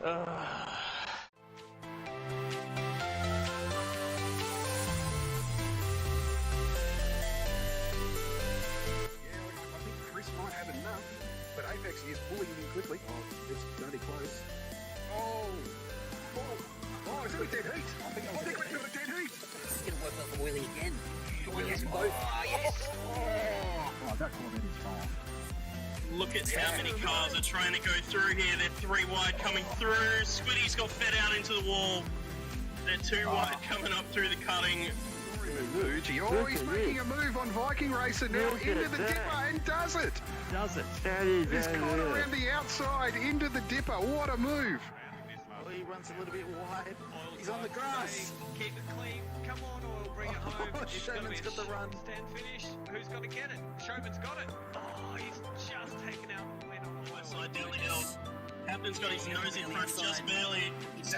Chris might have enough, but Apex is pulling him in quickly. Oh, it's going to be close. Oh, is that a dead heat? I think we've got a dead heat. He's going to work off the wheelie again. Yes, both. Oh, yes. Oh, that Corvette is fine. Look at how many cars are trying to go through here. They're 3 wide coming through. Squiddy's got fed out into the wall. They're 2 wide coming up through the cutting. Oh, he's making a move on Viking Racer now into the dipper and does it. He's caught around the outside into the dipper. What a move. Oh, he runs a little bit wide. He's on the grass. Keep it clean. Come on, Oil, bring it home. It's Showman's got the run. Stand finish. Who's got to get it? Showman's got it. Oh, he's just taken out the lead on the Left side down the hill. Captain's got his nose in front just barely. Oh,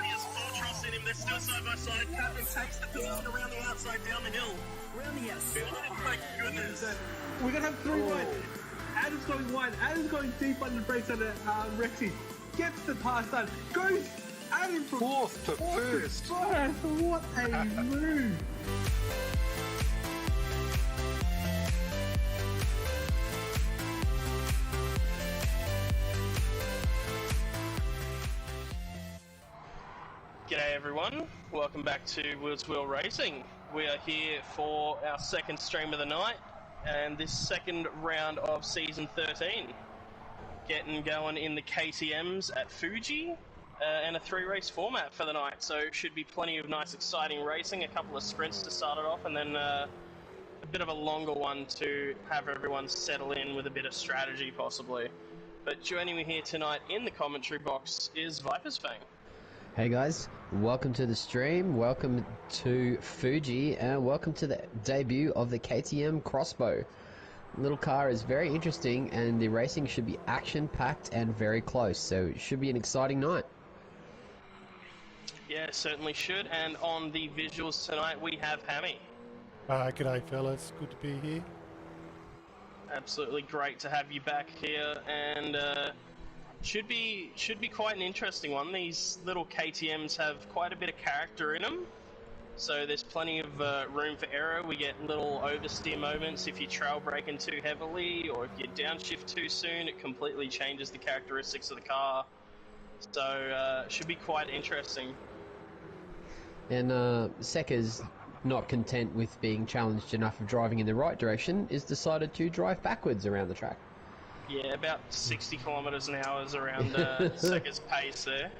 he has full trust in him. They're still side by side. Captain takes the position around the outside down the hill. Around the outside. Oh my goodness. We're going to have 3 wide. Adam's going wide. Adam's going deep under the brakes under Rexy. Gets the pass done. Goes Adam from Fourth to first. What a move. G'day everyone, welcome back to W2W Racing. We are here for our second stream of the night and this second round of Season 13. Getting going in the KTMs at Fuji and a 3-race format for the night, so should be plenty of nice exciting racing, a couple of sprints to start it off and then a bit of a longer one to have everyone settle in with a bit of strategy possibly. But joining me here tonight in the commentary box is Viper's Fang. Hey guys, welcome to the stream, welcome to Fuji, and welcome to the debut of the KTM Crossbow. Little car is very interesting and the racing should be action-packed and very close, so it should be an exciting night. Yeah, certainly should, and on the visuals tonight we have Hammy. G'day fellas, good to be here. Absolutely great to have you back here, and should be quite an interesting one. These little KTMs have quite a bit of character in them, so there's plenty of room for error. We get little oversteer moments if you trail braking too heavily, or if you downshift too soon, it completely changes the characteristics of the car. So should be quite interesting. And Sekka's not content with being challenged enough of driving in the right direction, is decided to drive backwards around the track. Yeah, about 60 kilometers an hour is around Sekka's pace there.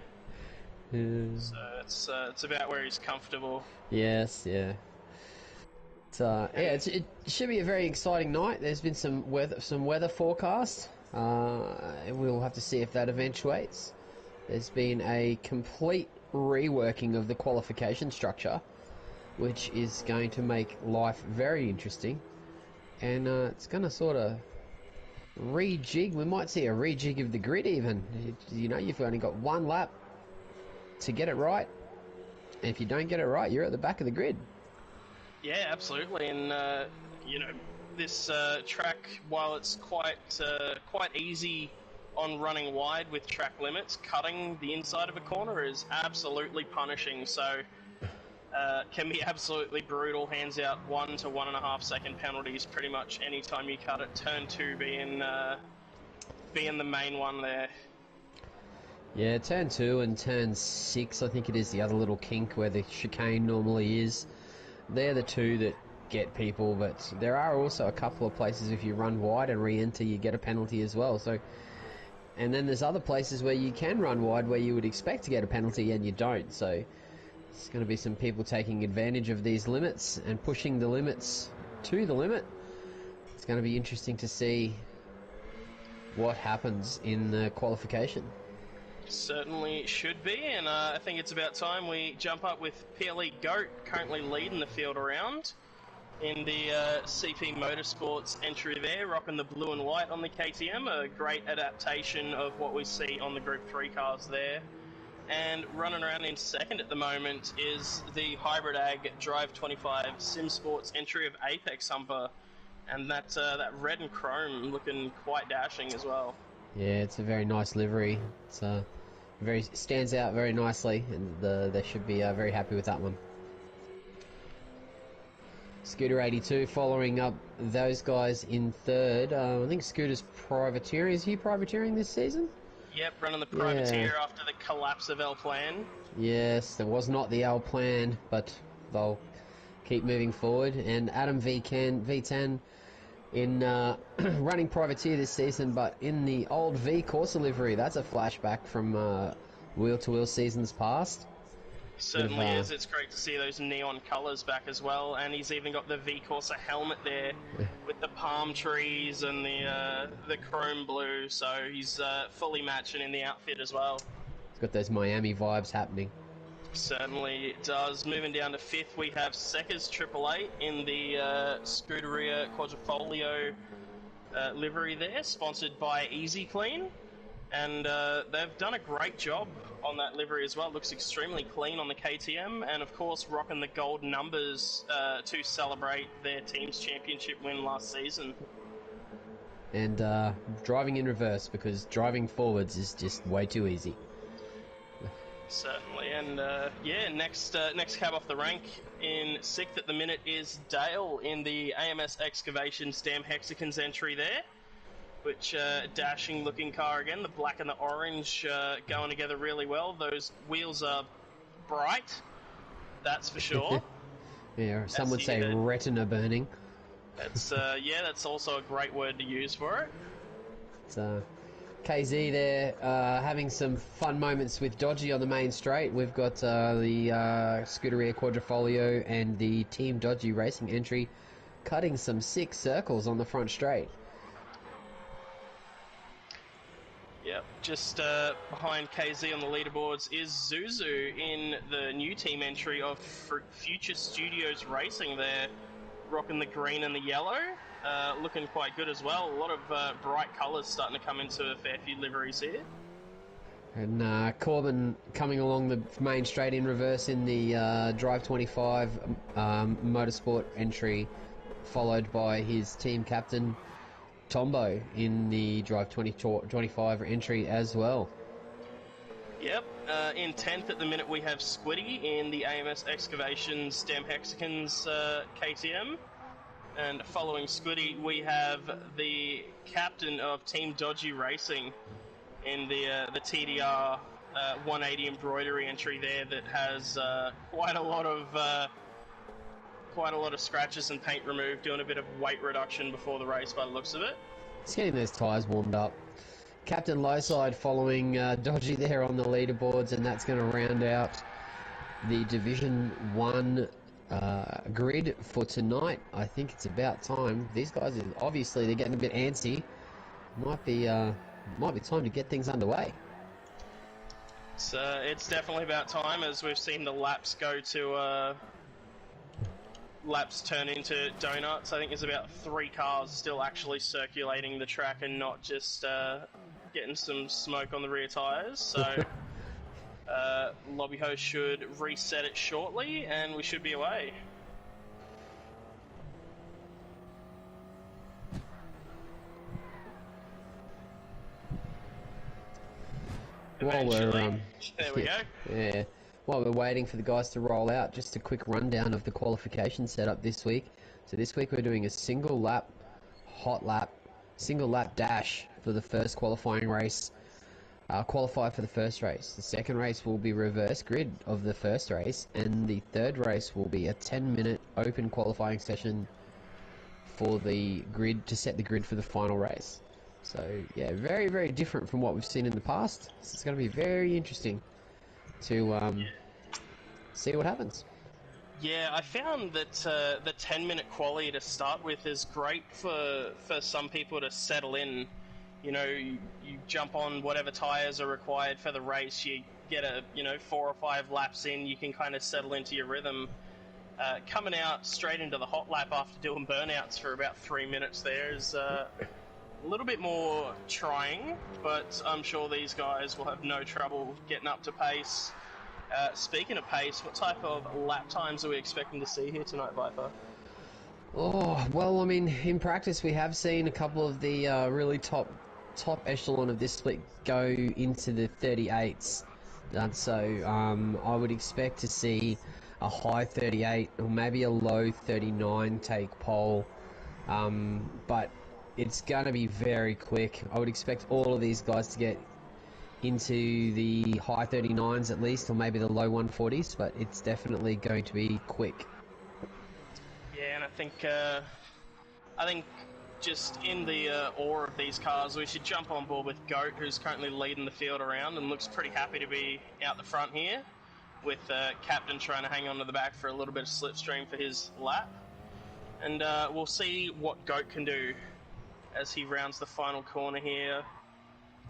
So it's about where he's comfortable. Yes, yeah. It should be a very exciting night. There's been some weather forecasts. We'll have to see if that eventuates. There's been a complete reworking of the qualification structure, which is going to make life very interesting. And it's going to sort of rejig. We might see a rejig of the grid even. You know, you've only got 1 lap to get it right. And if you don't get it right, you're at the back of the grid. Yeah, absolutely. And, you know, this track, while it's quite easy on running wide with track limits, cutting the inside of a corner is absolutely punishing. So can be absolutely brutal. Hands out 1 to 1.5 second penalties pretty much any time you cut it. Turn 2 being the main one there. Yeah, turn 2 and turn 6, I think it is the other little kink where the chicane normally is. They're the 2 that get people, but there are also a couple of places if you run wide and re-enter you get a penalty as well. So, and then there's other places where you can run wide where you would expect to get a penalty and you don't. So there's going to be some people taking advantage of these limits and pushing the limits to the limit. It's going to be interesting to see what happens in the qualification. Certainly should be, and I think it's about time we jump up with PLE Goat, currently leading the field around in the CP Motorsports entry there, rocking the blue and white on the KTM, a great adaptation of what we see on the Group 3 cars there. And running around in second at the moment is the Hybrid Ag Drive 25 Sim Sports entry of Apex Humper, and that red and chrome looking quite dashing as well. Yeah, it's a very nice livery. It's very stands out very nicely, and they should be very happy with that one. Scooter 82 following up those guys in third. I think Scooter's privateering. Is he privateering this season? Yep, running the privateer after the collapse of El Plan. Yes, there was not the L plan, but they'll keep moving forward. And Adam V10 in running privateer this season, but in the old V Corsa livery. That's a flashback from wheel-to-wheel seasons past. Certainly is. It's great to see those neon colours back as well, and he's even got the V Corsa helmet there with the palm trees and the chrome blue. So he's fully matching in the outfit as well. It's got those Miami vibes happening. Certainly it does. Moving down to fifth, we have Seca's 888 in the Scuderia Quadrifoglio livery there, sponsored by Easy Clean. And they've done a great job on that livery as well. It looks extremely clean on the KTM, and of course rocking the gold numbers to celebrate their team's championship win last season. And driving in reverse, because driving forwards is just way too easy. Certainly, and yeah, next cab off the rank in sixth at the minute is Dale in the AMS Excavation Stam Hexicans entry there. Which, dashing looking car again, the black and the orange going together really well. Those wheels are bright, that's for sure. Yeah, some would say retina burning. That's, yeah, that's also a great word to use for it. It's KZ there, having some fun moments with Dodgy on the main straight. We've got the Scuderia Quadrifoglio and the Team Dodgy Racing entry cutting some 6 circles on the front straight. Yep, just behind KZ on the leaderboards is Zuzu in the new team entry of Future Studios Racing there, rocking the green and the yellow, looking quite good as well. A lot of bright colours starting to come into a fair few liveries here. And Corbin coming along the main straight in reverse in the Drive 25 Motorsport entry, followed by his team captain Tombo in the Drive 25 entry as well. Yep, in 10th at the minute we have Squiddy in the AMS Excavation Stam Hexicans KTM. And following Squiddy we have the captain of Team Dodgy Racing in the TDR 180 embroidery entry there that has quite a lot of scratches and paint removed, doing a bit of weight reduction before the race by the looks of it. It's getting those tyres warmed up. Captain Lowside following Dodgy there on the leaderboards, and that's going to round out the Division 1 grid for tonight. I think it's about time. These guys, obviously, they're getting a bit antsy. Might be time to get things underway. So it's definitely about time, as we've seen the laps go to laps turn into donuts. I think there's about 3 cars still actually circulating the track and not just getting some smoke on the rear tyres. So lobby host should reset it shortly and we should be away. While we're there we go. Yeah. While we're waiting for the guys to roll out, just a quick rundown of the qualification setup this week. So this week we're doing a single lap dash for the first qualifying race. Qualify for the first race. The second race will be reverse grid of the first race, and the third race will be a 10-minute open qualifying session for the grid to set the grid for the final race. So yeah, very, very different from what we've seen in the past. So it's going to be very interesting to see what happens. Yeah, I found that the 10-minute quali to start with is great for some people to settle in. You know, you jump on whatever tyres are required for the race, you get 4 or 5 laps in, you can kind of settle into your rhythm. Coming out straight into the hot lap after doing burnouts for about 3 minutes there is a little bit more trying, but I'm sure these guys will have no trouble getting up to pace. Speaking of pace, what type of lap times are we expecting to see here tonight, Viper? Oh, well, I mean, in practice we have seen a couple of the really top top echelon of this split go into the 38s. And so I would expect to see a high 38 or maybe a low 39 take pole. But it's going to be very quick. I would expect all of these guys to get into the high 39s at least, or maybe the low 140s, but it's definitely going to be quick. Yeah, and I think just in the awe of these cars, we should jump on board with Goat, who's currently leading the field around and looks pretty happy to be out the front here, with Captain trying to hang on to the back for a little bit of slipstream for his lap. And we'll see what Goat can do as he rounds the final corner here.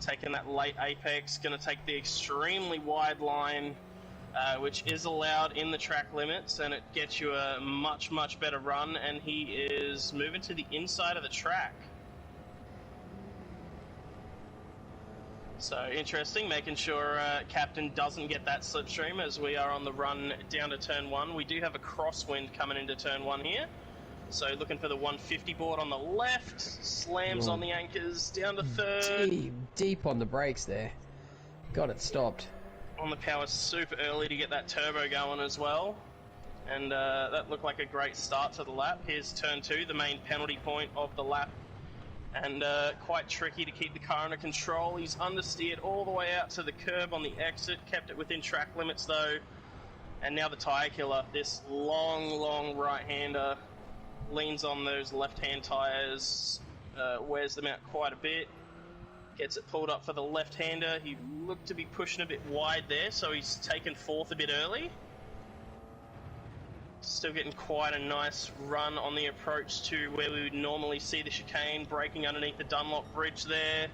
Taking that late apex, going to take the extremely wide line, which is allowed in the track limits, and it gets you a much, much better run, and he is moving to the inside of the track. So interesting, making sure Captain doesn't get that slipstream as we are on the run down to turn 1. We do have a crosswind coming into turn 1 here. So looking for the 150 board on the left, slams on the anchors, down to third. Deep on the brakes there. Got it stopped. On the power super early to get that turbo going as well. And that looked like a great start to the lap. Here's turn 2, the main penalty point of the lap. And quite tricky to keep the car under control. He's understeered all the way out to the curb on the exit, kept it within track limits though. And now the tyre killer, this long right-hander, leans on those left-hand tyres, wears them out quite a bit, gets it pulled up for the left-hander. He looked to be pushing a bit wide there, so he's taken 4th a bit early. Still getting quite a nice run on the approach to where we would normally see the chicane, braking underneath the Dunlop bridge there.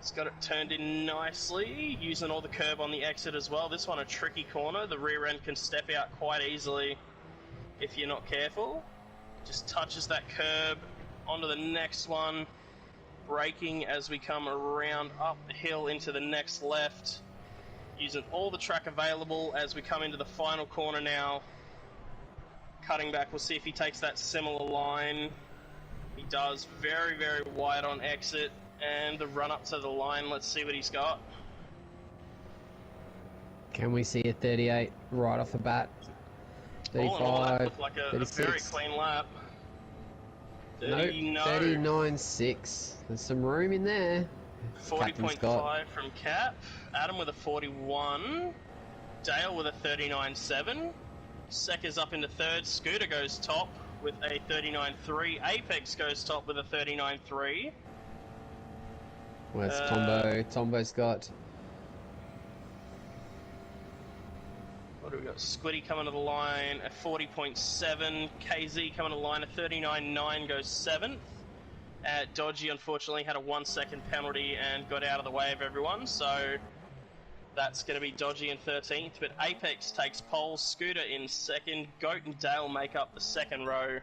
He's got it turned in nicely, using all the curb on the exit as well. This one a tricky corner, the rear end can step out quite easily if you're not careful. Just touches that curb onto the next one, braking as we come around up the hill into the next left, using all the track available as we come into the final corner now. Cutting back, we'll see if he takes that similar line. He does, very wide on exit, and the run up to the line, let's see what he's got. Can we see a 38 right off the bat? 35, all that looked like a 36. very clean lap. 39.6. There's some room in there. 40.5 from Cap. Adam with a 41. Dale with a 39.7. Sekker's up into third. Scooter goes top with a 39.3. Apex goes top with a 39.3. Where's Tombo? Tombo's got... What do we got? Squiddy coming to the line at 40.7. KZ coming to the line at 39.9, goes 7th. Dodgy unfortunately had a 1 second penalty and got out of the way of everyone, so that's going to be Dodgy in 13th. But Apex takes pole, Scooter in 2nd, Goat and Dale make up the 2nd row.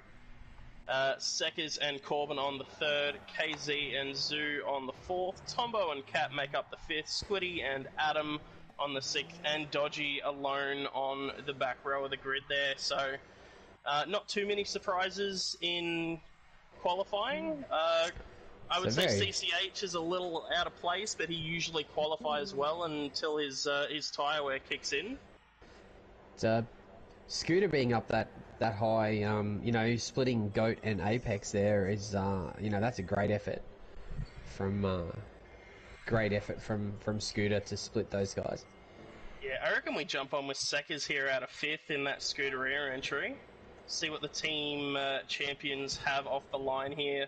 Seckers and Corbin on the 3rd, KZ and Zoo on the 4th, Tombo and Cap make up the 5th, Squiddy and Adam on the 6th, and Dodgy alone on the back row of the grid there. So not too many surprises in qualifying. I would say CCH is a little out of place, but he usually qualifies well until his tyre wear kicks in. Scooter being up that high, you know, splitting Goat and Apex there is, you know, that's a great effort from Scooter to split those guys. Yeah, I reckon we jump on with Seckers here out of 5th in that Scooter rear entry. See what the team champions have off the line here.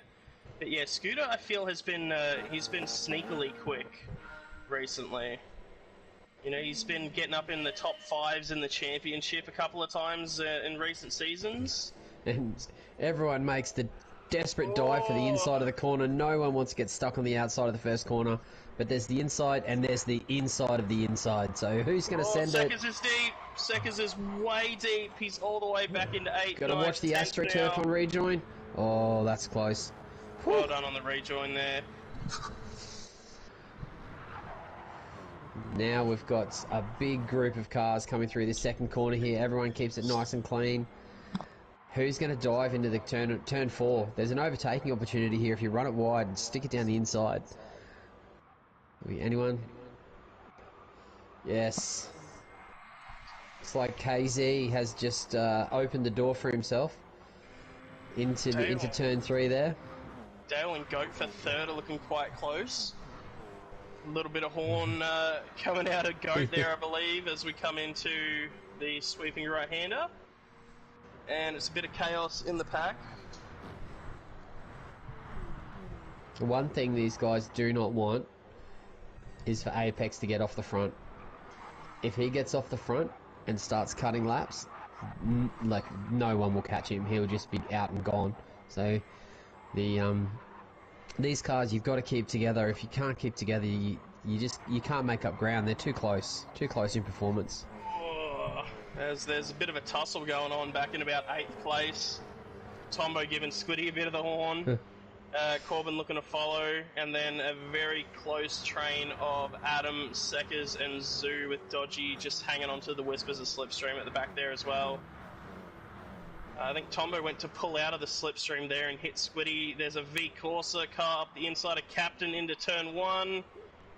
But yeah, Scooter I feel has been he's been sneakily quick recently. You know, he's been getting up in the top 5s in the championship a couple of times in recent seasons. And everyone makes the desperate dive for the inside of the corner. No one wants to get stuck on the outside of the first corner. But there's the inside and there's the inside of the inside. So who's going to send it? Seckers is deep. Seckers is way deep. He's all the way back into 8. Got to watch the AstroTurf on rejoin. Oh, that's close. Well done on the rejoin there. Now we've got a big group of cars coming through this second corner here. Everyone keeps it nice and clean. Who's going to dive into the turn 4? There's an overtaking opportunity here if you run it wide and stick it down the inside. Anyone? Yes. It's like KZ has just opened the door for himself into turn 3 there. Dale and Goat for third are looking quite close. A little bit of horn coming out of Goat there, I believe, as we come into the sweeping right-hander. And it's a bit of chaos in the pack. The one thing these guys do not want is for Apex to get off the front. If he gets off the front and starts cutting laps, like, no one will catch him. He'll just be out and gone. So these cars you've got to keep together. If you can't keep together, you can't make up ground. They're too close in performance. There's a bit of a tussle going on back in about 8th place. Tombo giving Squiddy a bit of the horn. Corbin looking to follow, and then a very close train of Adam, Seckers, and Zoo with Dodgy just hanging onto the Whispers of Slipstream at the back there as well. I think Tombo went to pull out of the Slipstream there and hit Squiddy. There's a V Corsa car up the inside of Captain into turn 1.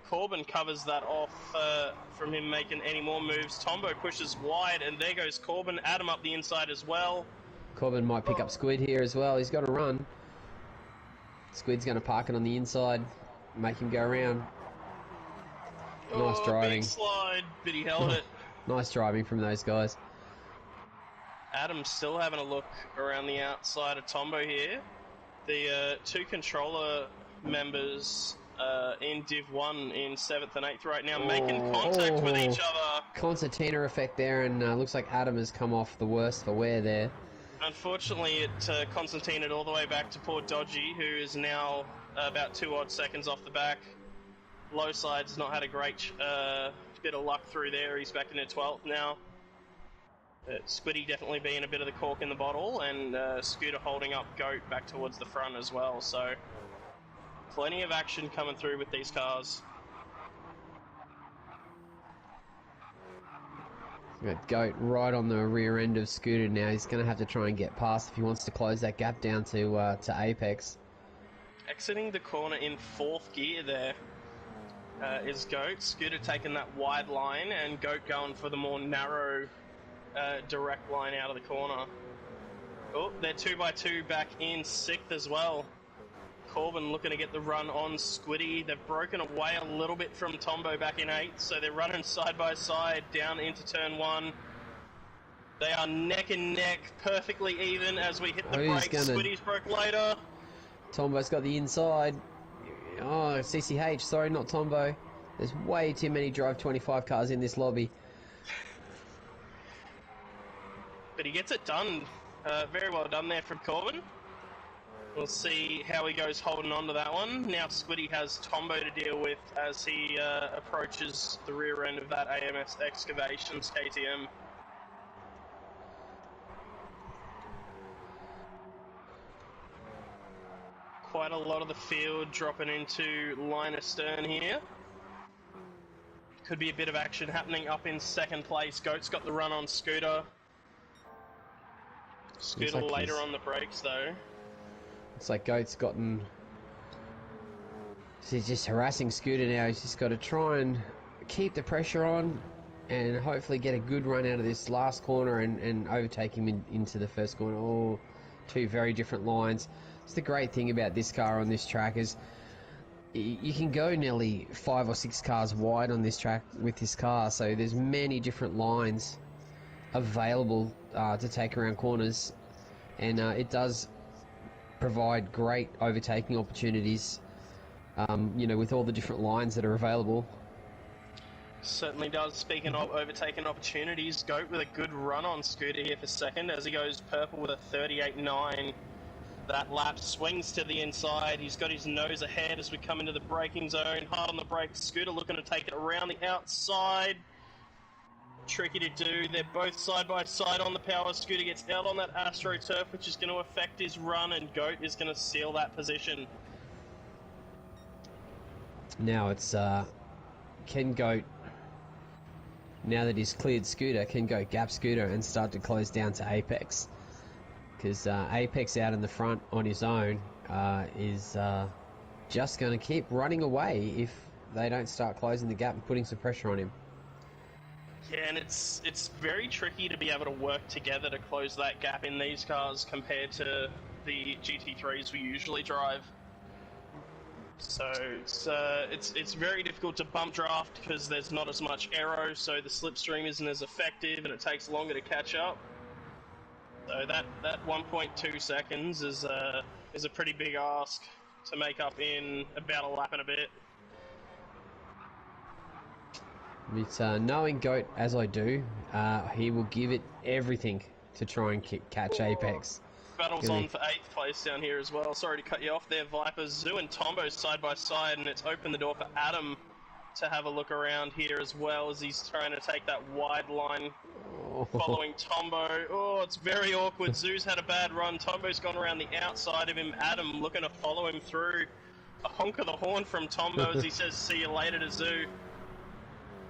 Corbin covers that off from him making any more moves. Tombo pushes wide, and there goes Corbin. Adam up the inside as well. Corbin might pick up Squid here as well. He's got to run. Squid's going to park it on the inside, make him go around. Nice driving. Big slide, but he held it. Nice driving from those guys. Adam's still having a look around the outside of Tombo here. The two controller members in Div 1 in 7th and 8th right now making contact with each other. Concertina effect there, and looks like Adam has come off the worst for wear there. Unfortunately, it Constantine all the way back to poor Dodgy, who is now about 2 odd seconds off the back. Low side's not had a great bit of luck through there. He's back into 12th now. Squiddy definitely being a bit of the cork in the bottle, and Scooter holding up Goat back towards the front as well. So plenty of action coming through with these cars. Got Goat right on the rear end of Scooter now. He's going to have to try and get past if he wants to close that gap down to Apex. Exiting the corner in 4th gear there is Goat. Scooter taking that wide line, and Goat going for the more narrow direct line out of the corner. Oh, they're 2x2 back in 6th as well. Corbin looking to get the run on Squiddy. They've broken away a little bit from Tombo back in 8th, so they're running side by side down into turn 1. They are neck and neck, perfectly even as we hit the brakes. Squiddy's broke later. Tombo's got the inside. Oh, CCH, sorry, not Tombo. There's way too many Drive 25 cars in this lobby. But he gets it done. Very well done there from Corbin. We'll see how he goes holding on to that one. Now Squiddy has Tombo to deal with as he approaches the rear end of that AMS Excavations KTM. Quite a lot of the field dropping into line astern here. Could be a bit of action happening up in 2nd place. Goat's got the run on Scooter. Scooter like later on the brakes though. It's like Goat's gotten... He's just harassing Scooter now. He's just got to try and keep the pressure on and hopefully get a good run out of this last corner and overtake him into the first corner. Oh, two very different lines. It's the great thing about this car on this track is you can go nearly 5 or 6 cars wide on this track with this car, so there's many different lines available to take around corners, and it does provide great overtaking opportunities, you know, with all the different lines that are available. Certainly does. Speaking of overtaking opportunities, Goat with a good run on Scooter here for 2nd as he goes purple with a 38.9. That lap swings to the inside. He's got his nose ahead as we come into the braking zone. Hard on the brakes. Scooter looking to take it around the outside. Tricky to do. They're both side by side on the power. Scooter gets out on that AstroTurf, which is going to affect his run, and Goat is going to seal that position. Now it's can Goat, now that he's cleared Scooter, can Goat gap Scooter and start to close down to Apex. because Apex out in the front on his own is just going to keep running away if they don't start closing the gap and putting some pressure on him. Yeah, and it's very tricky to be able to work together to close that gap in these cars compared to the GT3s we usually drive. So it's very difficult to bump draft because there's not as much aero, so the slipstream isn't as effective and it takes longer to catch up. So that 1.2 seconds is a pretty big ask to make up in about a lap and a bit. But knowing Goat as I do, he will give it everything to try and catch Apex. Battles on for 8th place down here as well. Sorry to cut you off there, Vipers. Zoo and Tombo side by side, and it's opened the door for Adam to have a look around here as well as he's trying to take that wide line following Tombo. Oh, it's very awkward. Zoo's had a bad run. Tombo's gone around the outside of him. Adam looking to follow him through. A honk of the horn from Tombo as he says, "See you later" to Zoo.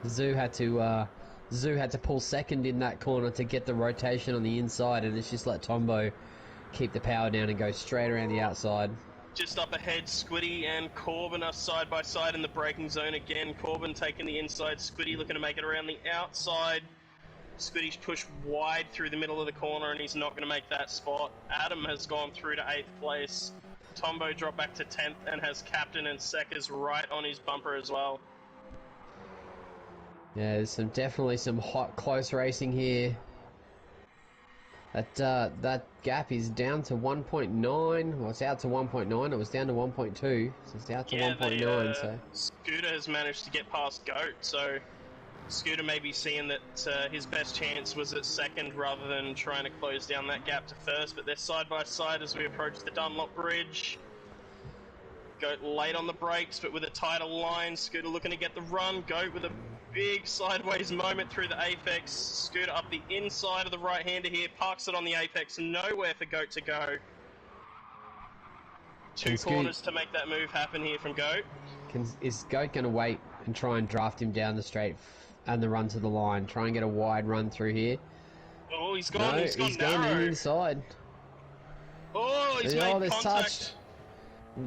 Zoo had to pull second in that corner to get the rotation on the inside, and it's just let Tombo keep the power down and go straight around the outside. Just up ahead, Squiddy and Corbin are side by side in the braking zone again. Corbin taking the inside, Squiddy looking to make it around the outside. Squiddy's pushed wide through the middle of the corner and he's not going to make that spot. Adam has gone through to 8th place. Tombo dropped back to 10th and has Captain and Seckers right on his bumper as well. Yeah, there's definitely some hot, close racing here. That gap is down to 1.9. Well, it's out to 1.9. It was down to 1.2, so it's out to 1.9. So Scooter has managed to get past Goat, so Scooter may be seeing that his best chance was at second rather than trying to close down that gap to first. But they're side by side as we approach the Dunlop Bridge. Goat late on the brakes, but with a tighter line. Scooter looking to get the run. Goat with a big sideways moment through the apex. Scooter up the inside of the right-hander here, parks it on the apex. Nowhere for Goat to go. Two corners to make that move happen here from Goat. Is Goat going to wait and try and draft him down the straight and the run to the line? Try and get a wide run through here? Oh, he's gone. No, he's gone going inside. Oh, he's made contact. Touched.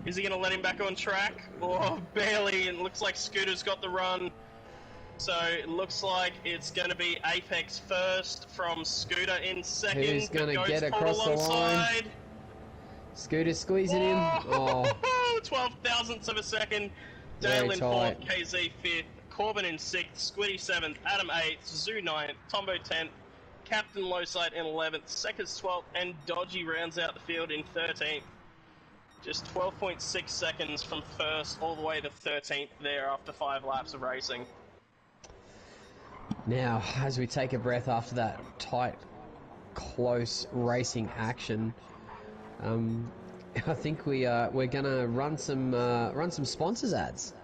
Is he going to let him back on track? Oh, barely. And it looks like Scooter's got the run. So it looks like it's going to be Apex first from Scooter in second. Who's going to get across the line? Scooter squeezing him. Oh, 12 thousandths of a second. Dale in 4th, KZ 5th, Corbin in 6th, Squiddy 7th, Adam 8th, Zoo 9th, Tombo 10th, Captain Lowside in 11th, Seckers 12th, and Dodgy rounds out the field in 13th. Just 12.6 seconds from first all the way to 13th there after 5 laps of racing. Now, as we take a breath after that tight, close racing action, I think we're gonna run some sponsors ads.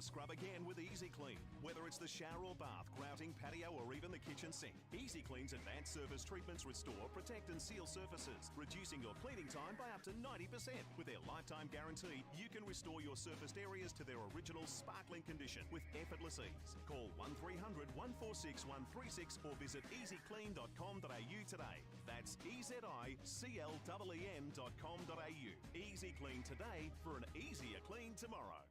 Scrub again with Easy Clean. Whether it's the shower or bath, grouting, patio, or even the kitchen sink, Easy Clean's advanced surface treatments restore, protect, and seal surfaces, reducing your cleaning time by up to 90%. With their lifetime guarantee, you can restore your surfaced areas to their original sparkling condition with effortless ease. Call 1300 146 136 or visit easyclean.com.au today. That's EZICLEN.com.au. Easy Clean today for an easier clean tomorrow.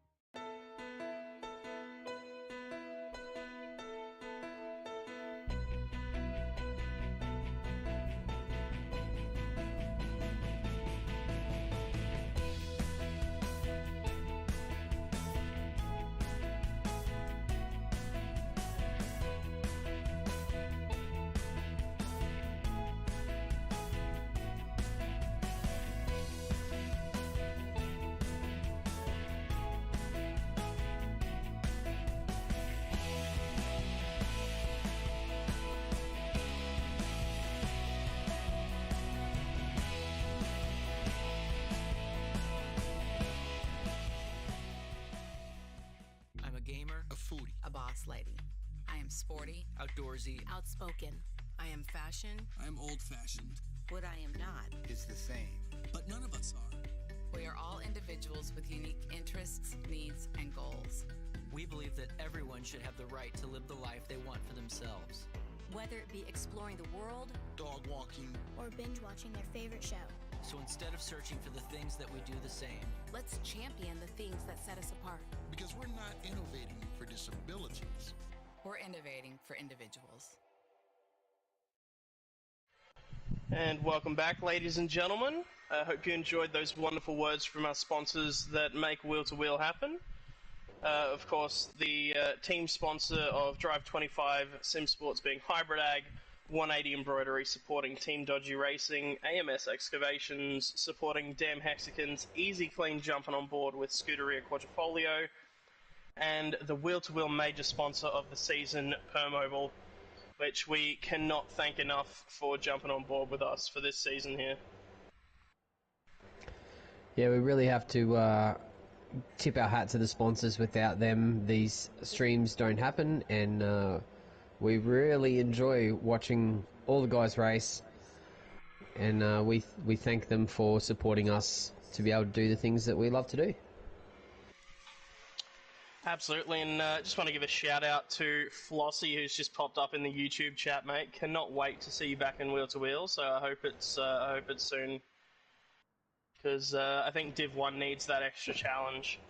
am sporty, outdoorsy, outspoken. I am fashion. I am old-fashioned. What I am not is the same. But none of us are. We are all individuals with unique interests, needs, and goals. We believe that everyone should have the right to live the life they want for themselves. Whether it be exploring the world, dog walking, or binge watching their favorite show. So instead of searching for the things that we do the same, let's champion the things that set us apart. Because we're not innovating for disabilities. We're innovating for individuals. And welcome back, ladies and gentlemen. I hope you enjoyed those wonderful words from our sponsors that make Wheel to Wheel happen. Of course, the team sponsor of Drive 25 Sim Sports being Hybrid Ag, 180 Embroidery supporting Team Dodgy Racing, AMS Excavations supporting Damn Hexicans, Easy Clean jumping on board with Scuderia Quadrifolio, and the Wheel to Wheel major sponsor of the season, Permobile, which we cannot thank enough for jumping on board with us for this season here. Yeah, we really have to tip our hat to the sponsors. Without them, these streams don't happen, and we really enjoy watching all the guys race, and we thank them for supporting us to be able to do the things that we love to do. Absolutely, and just want to give a shout out to Flossie, who's just popped up in the YouTube chat, mate. Cannot wait to see you back in Wheel to Wheel. So I hope it's soon, because I think Div 1 needs that extra challenge.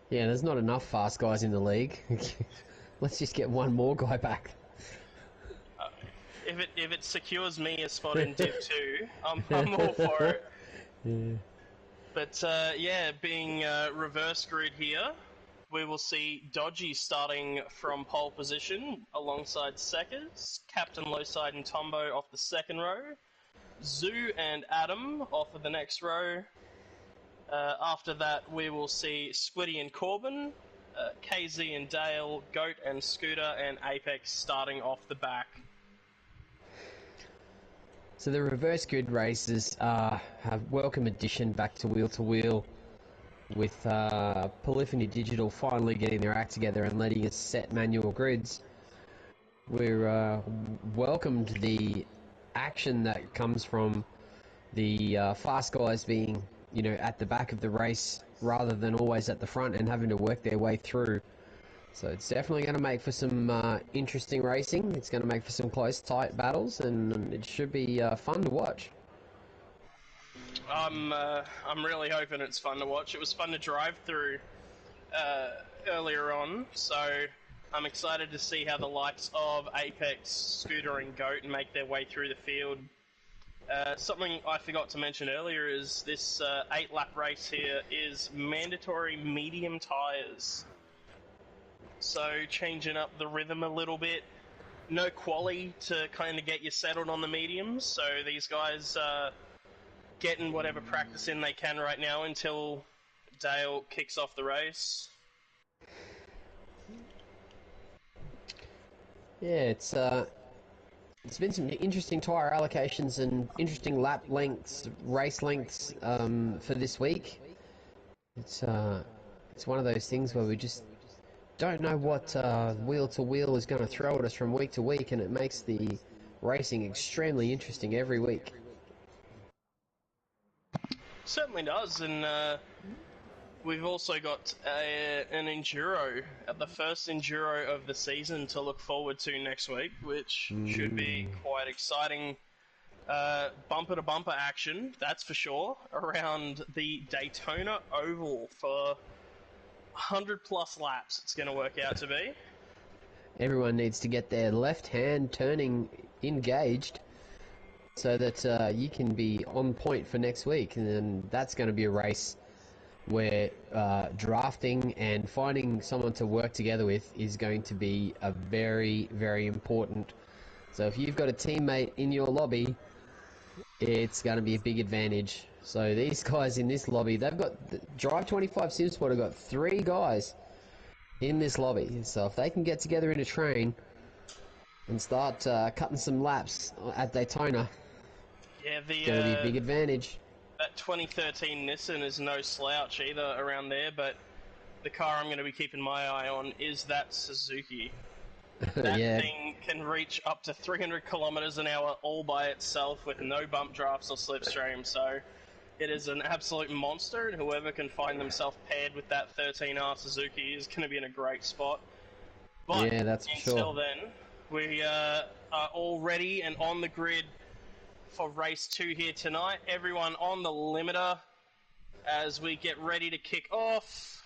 Yeah, there's not enough fast guys in the league. Let's just get one more guy back. If it secures me a spot in Div 2, I'm all for it. Yeah. But yeah, being reverse grid here, we will see Dodgy starting from pole position alongside Seckers, Captain Lowside and Tombo off the second row, Zoo and Adam off of the next row. After that, we will see Squiddy and Corbin, KZ and Dale, Goat and Scooter, and Apex starting off the back. So the reverse grid races are a welcome addition back to Wheel, with Polyphony Digital finally getting their act together and letting us set manual grids. We're welcomed the action that comes from the fast guys being, at the back of the race rather than always at the front and having to work their way through. So it's definitely going to make for some interesting racing. It's going to make for some close, tight battles, and it should be fun to watch. I'm really hoping it's fun to watch. It was fun to drive through earlier on, so I'm excited to see how the likes of Apex, Scooter, and Goat make their way through the field. Something I forgot to mention earlier is this 8-lap race here is mandatory medium tyres. So changing up the rhythm a little bit. No quali to kind of get you settled on the mediums, so these guys getting whatever practice in they can right now until Dale kicks off the race. Yeah, it's been some interesting tyre allocations and interesting lap lengths, race lengths for this week. It's one of those things where we just don't know what Wheel to Wheel is going to throw at us from week to week, and it makes the racing extremely interesting every week. Certainly does, and we've also got an Enduro, the first Enduro of the season to look forward to next week, which should be quite exciting. Bumper-to-bumper action, that's for sure, around the Daytona Oval for 100-plus laps it's going to work out to be. Everyone needs to get their left hand turning engaged so that you can be on point for next week, and then that's going to be a race where drafting and finding someone to work together with is going to be a very, very important. So if you've got a teammate in your lobby, it's going to be a big advantage. So these guys in this lobby, they've got Drive 25 SimSport have got 3 guys in this lobby. So if they can get together in a train and start cutting some laps at Daytona, Yeah, it's going to be a big advantage. That 2013 Nissan is no slouch either around there, but the car I'm going to be keeping my eye on is that Suzuki. That Yeah. thing can reach up to 300 kilometers an hour all by itself with no bump drafts or slipstream, so it is an absolute monster, and whoever can find themselves paired with that 13R Suzuki is going to be in a great spot. But Yeah, that's for until sure. then, we are all ready and on the grid for race 2 here tonight. Everyone on the limiter as we get ready to kick off.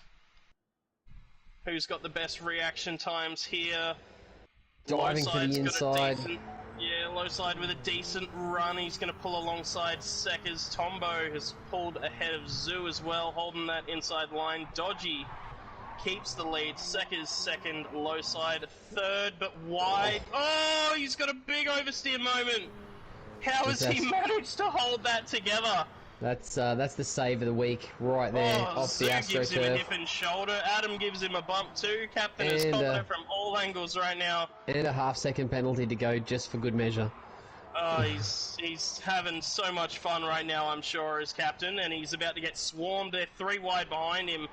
Who's got the best reaction times here? Diving for the inside. Low side with a decent run. He's going to pull alongside Seckers. Tombo has pulled ahead of Zoo as well, holding that inside line. Dodgy keeps the lead. Seckers second, low side third, but wide. Oh, he's got a big oversteer moment. How has he managed to hold that together? That's the save of the week right there off the AstroTurf. Gives him a hip and shoulder. Adam gives him a bump too. Captain is popping it from all angles right now. And a half-second penalty to go just for good measure. Oh, he's having so much fun right now, I'm sure, as captain, and he's about to get swarmed. They're 3 wide behind him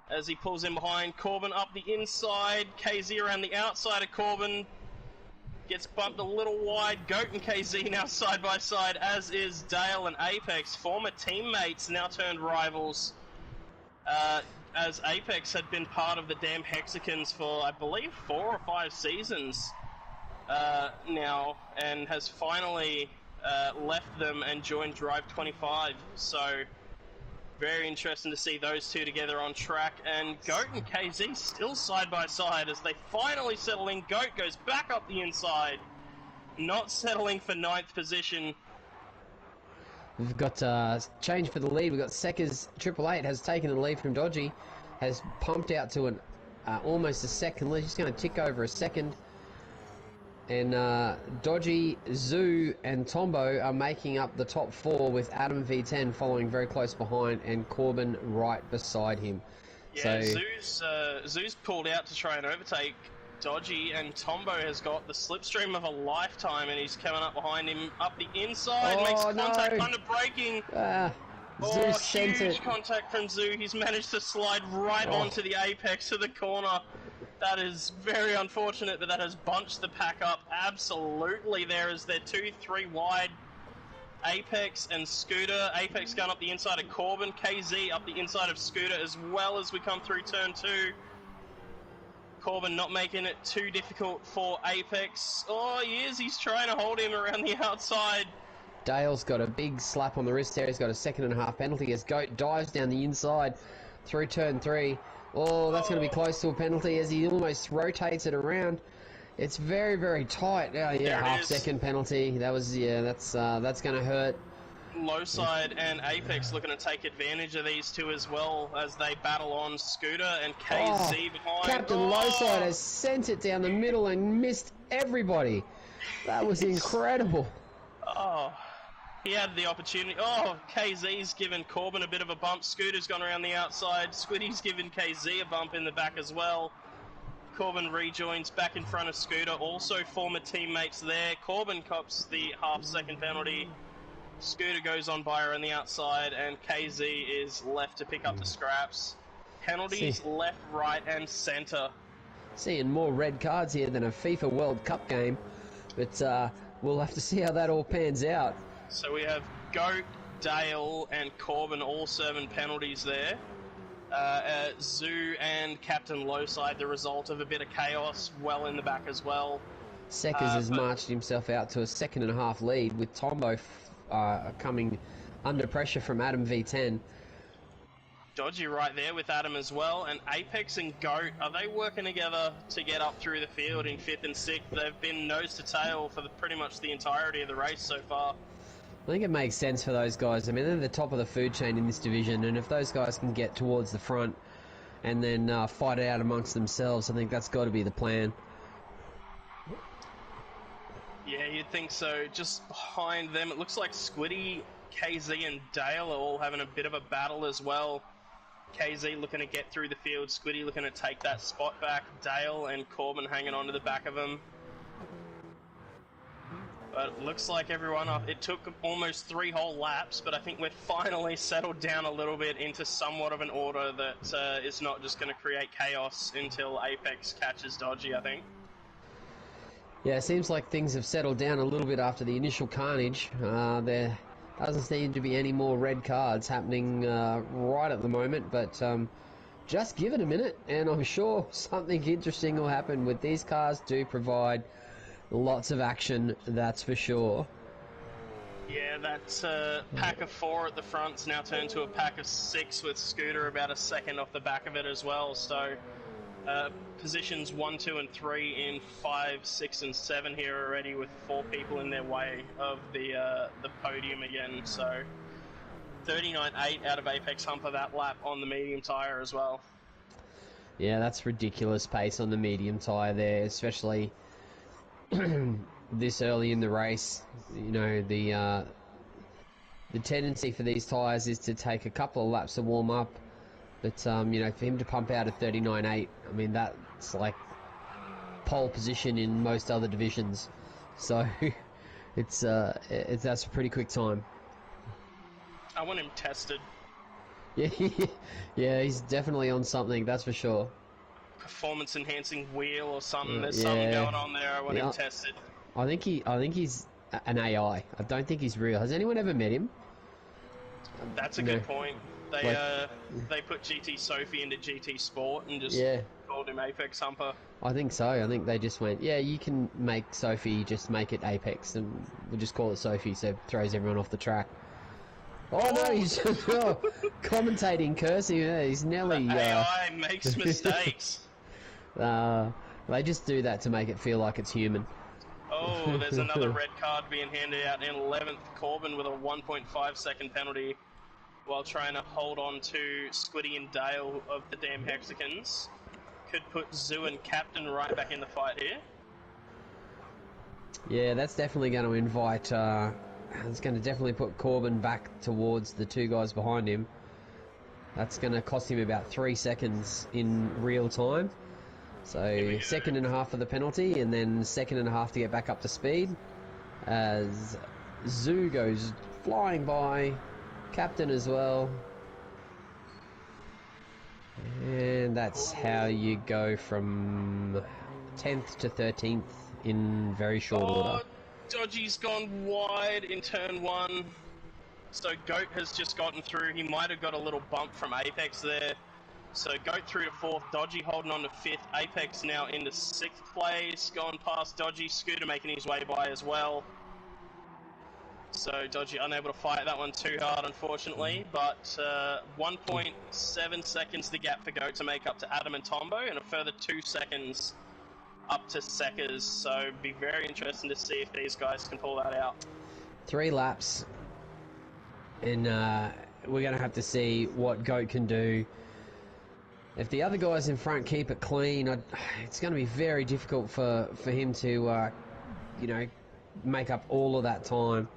as he pulls in behind. Corbin up the inside. KZ around the outside of Corbin. Gets bumped a little wide. Goat and KZ now side by side, as is Dale and Apex. Former teammates now turned rivals. As Apex had been part of the damn Hexicans for, I believe, 4 or 5 seasons now, and has finally left them and joined Drive 25. So, very interesting to see those two together on track. And Goat and KZ still side by side as they finally settle in. Goat goes back up the inside, not settling for 9th position. We've got change for the lead. We've got Seckers 888 has taken the lead from Dodgy, has pumped out to an almost a second lead. He's going to tick over a second. And Dodgy, Zoo, and Tombo are making up the top 4, with Adam V10 following very close behind, and Corbin right beside him. Yeah, so, Zoo's pulled out to try and overtake Dodgy, and Tombo has got the slipstream of a lifetime, and he's coming up behind him up the inside, makes contact, kind of braking. Zoo sent huge it. Contact from Zoo. He's managed to slide right onto the apex of the corner. That is very unfortunate, but that has bunched the pack up absolutely there as they're 2-3 wide. Apex and Scooter. Apex going up the inside of Corbin. KZ up the inside of Scooter as well as we come through turn 2. Corbin not making it too difficult for Apex. Oh, he is. He's trying to hold him around the outside. Dale's got a big slap on the wrist there. He's got a 2.5 penalty as Goat dives down the inside through turn 3. Oh, that's going to be close to a penalty as he almost rotates it around. It's very, very tight. Oh, yeah, half-second penalty. That was, that's going to hurt. Low side and Apex looking to take advantage of these two as well as they battle on. Scooter and KZ behind. Captain Lowside has sent it down the middle and missed everybody. That was incredible. Oh, he had the opportunity. Oh, KZ's given Corbin a bit of a bump. Scooter's gone around the outside. Squiddy's given KZ a bump in the back as well. Corbin rejoins back in front of Scooter. Also former teammates there. Corbin cops the half-second penalty. Scooter goes on by her on the outside, and KZ is left to pick up the scraps. Penalties left, right, and centre. Seeing more red cards here than a FIFA World Cup game, but we'll have to see how that all pans out. So we have Goat, Dale, and Corbin all serving penalties there. Zoo and Captain Lowside, the result of a bit of chaos, well in the back as well. Seckers has marched himself out to a 2.5 lead, with Tombo coming under pressure from Adam V10. Dodgy right there with Adam as well, and Apex and Goat, are they working together to get up through the field in 5th and 6th? They've been nose to tail for pretty much the entirety of the race so far. I think it makes sense for those guys. I mean, they're the top of the food chain in this division, and if those guys can get towards the front and then fight it out amongst themselves, I think that's got to be the plan. Yeah, you'd think so. Just behind them, it looks like Squiddy, KZ, and Dale are all having a bit of a battle as well. KZ looking to get through the field, Squiddy looking to take that spot back, Dale and Corbin hanging on to the back of him. But it looks like everyone up. It took almost 3 whole laps, but I think we've finally settled down a little bit into somewhat of an order that is not just going to create chaos until Apex catches Dodgy, I think. Yeah, it seems like things have settled down a little bit after the initial carnage. There doesn't seem to be any more red cards happening right at the moment, but just give it a minute, and I'm sure something interesting will happen. With these cars do provide lots of action, that's for sure. Yeah, that pack of 4 at the front's now turned to a pack of 6 with Scooter about a second off the back of it as well. So positions 1, 2, and 3 in 5, 6, and 7 here already, with 4 people in their way of the podium again. So 39.8 out of Apex Humper that lap on the medium tyre as well. Yeah, that's ridiculous pace on the medium tyre there, especially this early in the race. You know, the tendency for these tyres is to take a couple of laps to warm up, but you know, for him to pump out a 39.8, I mean, that's like pole position in most other divisions, so it's that's a pretty quick time. I want him tested. Yeah, yeah, he's definitely on something, that's for sure. Performance enhancing wheel or something. There's Yeah. something going on there. I want Yeah. him tested. I think he's an AI. I don't think he's real. Has anyone ever met him? That's a good point. They put GT Sophie into GT Sport and just called him Apex Humper. I think so. I think they just went, yeah, you can make Sophie, just make it Apex, and we'll just call it Sophie, so it throws everyone off the track. Oh no, he's commentating, cursing. He's nearly. AI makes mistakes. They just do that to make it feel like it's human. Oh, there's another red card being handed out in 11th. Corbin with a 1.5 second penalty while trying to hold on to Squiddy and Dale of the damn Hexicans. Could put Zoo and Captain right back in the fight here. Yeah, that's definitely going to invite... it's going to definitely put Corbin back towards the 2 guys behind him. That's going to cost him about 3 seconds in real time. So, second and a half for the penalty, and then second and a half to get back up to speed. As Zoo goes flying by, Captain as well. And that's how you go from 10th to 13th in very short order. Dodgy's gone wide in turn 1. So Goat has just gotten through. He might have got a little bump from Apex there. So Goat through to 4th, Dodgy holding on to 5th, Apex now into 6th place, going past Dodgy, Scooter making his way by as well. So Dodgy unable to fight that one too hard, unfortunately, but 1.7 seconds the gap for Goat to make up to Adam and Tombo, and a further 2 seconds up to Seckers, so be very interesting to see if these guys can pull that out. 3 laps, and we're going to have to see what Goat can do. If the other guys in front keep it clean, it's going to be very difficult for him to, you know, make up all of that time.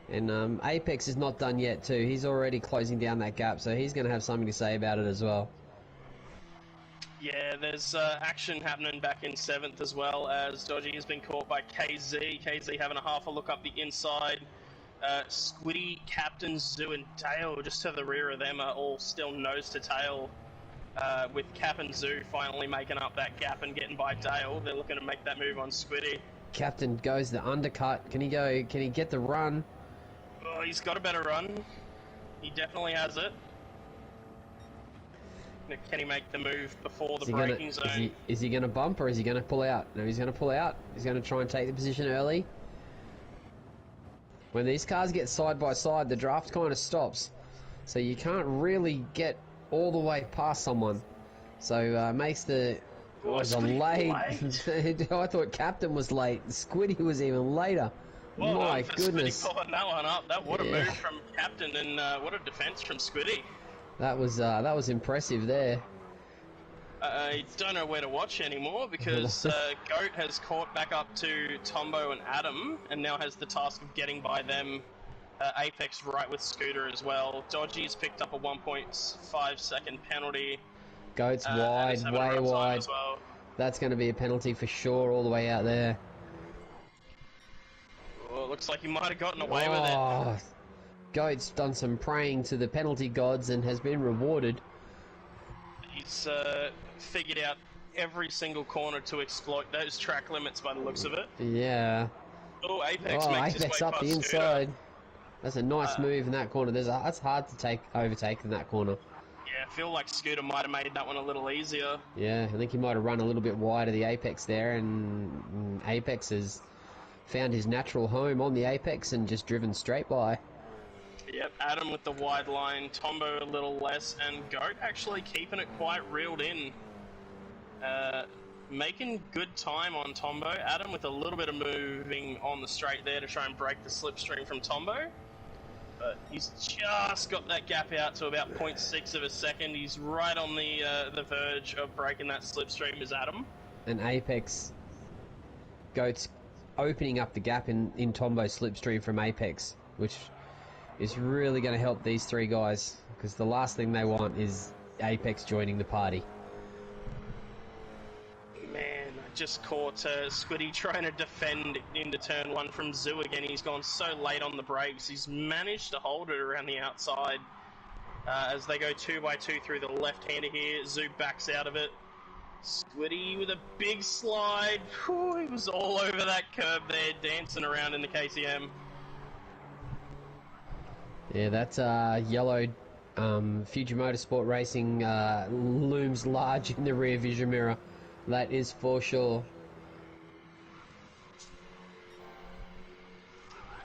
And Apex is not done yet too. He's already closing down that gap, so he's going to have something to say about it as well. Yeah, there's action happening back in 7th as well, as Dodgy has been caught by KZ. KZ having a half a look up the inside. Squiddy, Captain, Zoo, and Dale just to the rear of them are all still nose to tail. With Cap and Zoo finally making up that gap and getting by Dale. They're looking to make that move on Squiddy. Captain goes the undercut. Can he get the run? Oh, he's got a better run. He definitely has it. Can he make the move before the braking zone? Is he going to bump or is he going to pull out? No, he's going to pull out. He's going to try and take the position early. When these cars get side by side, the draft kind of stops. So you can't really get all the way past someone. So makes the... was late. I thought Captain was late. Squiddy was even later. Well, my goodness. Squiddy pulling that one up. That what a move from Captain, and what a defense from Squiddy. That was impressive there. I don't know where to watch anymore because Goat has caught back up to Tombo and Adam, and now has the task of getting by them. Apex right with Scooter as well. Dodgy's picked up a 1.5 second penalty. Goat's wide, way wide. As well. That's going to be a penalty for sure, all the way out there. Oh, looks like he might have gotten away with it. Goat's done some praying to the penalty gods and has been rewarded. He's figured out every single corner to exploit those track limits by the looks of it. Yeah. Oh, Apex makes Apex his way up past the Scooter. inside. That's a nice move in that corner. That's hard to overtake in that corner. Yeah, I feel like Scooter might have made that one a little easier. Yeah, I think he might have run a little bit wide of the Apex there, and Apex has found his natural home on the Apex and just driven straight by. Yep, Adam with the wide line, Tombo a little less, and Goat actually keeping it quite reeled in. Making good time on Tombo. Adam with a little bit of moving on the straight there to try and break the slipstream from Tombo. But he's just got that gap out to about 0.6 of a second. He's right on the verge of breaking that slipstream as Adam. And Apex, Goat's opening up the gap in Tombo's slipstream from Apex, which is really going to help these three guys, because the last thing they want is Apex joining the party. Man, I just caught Squiddy trying to defend into turn 1 from Zoo again. He's gone so late on the brakes. He's managed to hold it around the outside as they go 2x2 through the left-hander here. Zoo backs out of it. Squiddy with a big slide. Whew, he was all over that curb there, dancing around in the KCM. Yeah, that's yellow Future Motorsport Racing looms large in the rear vision mirror. That is for sure.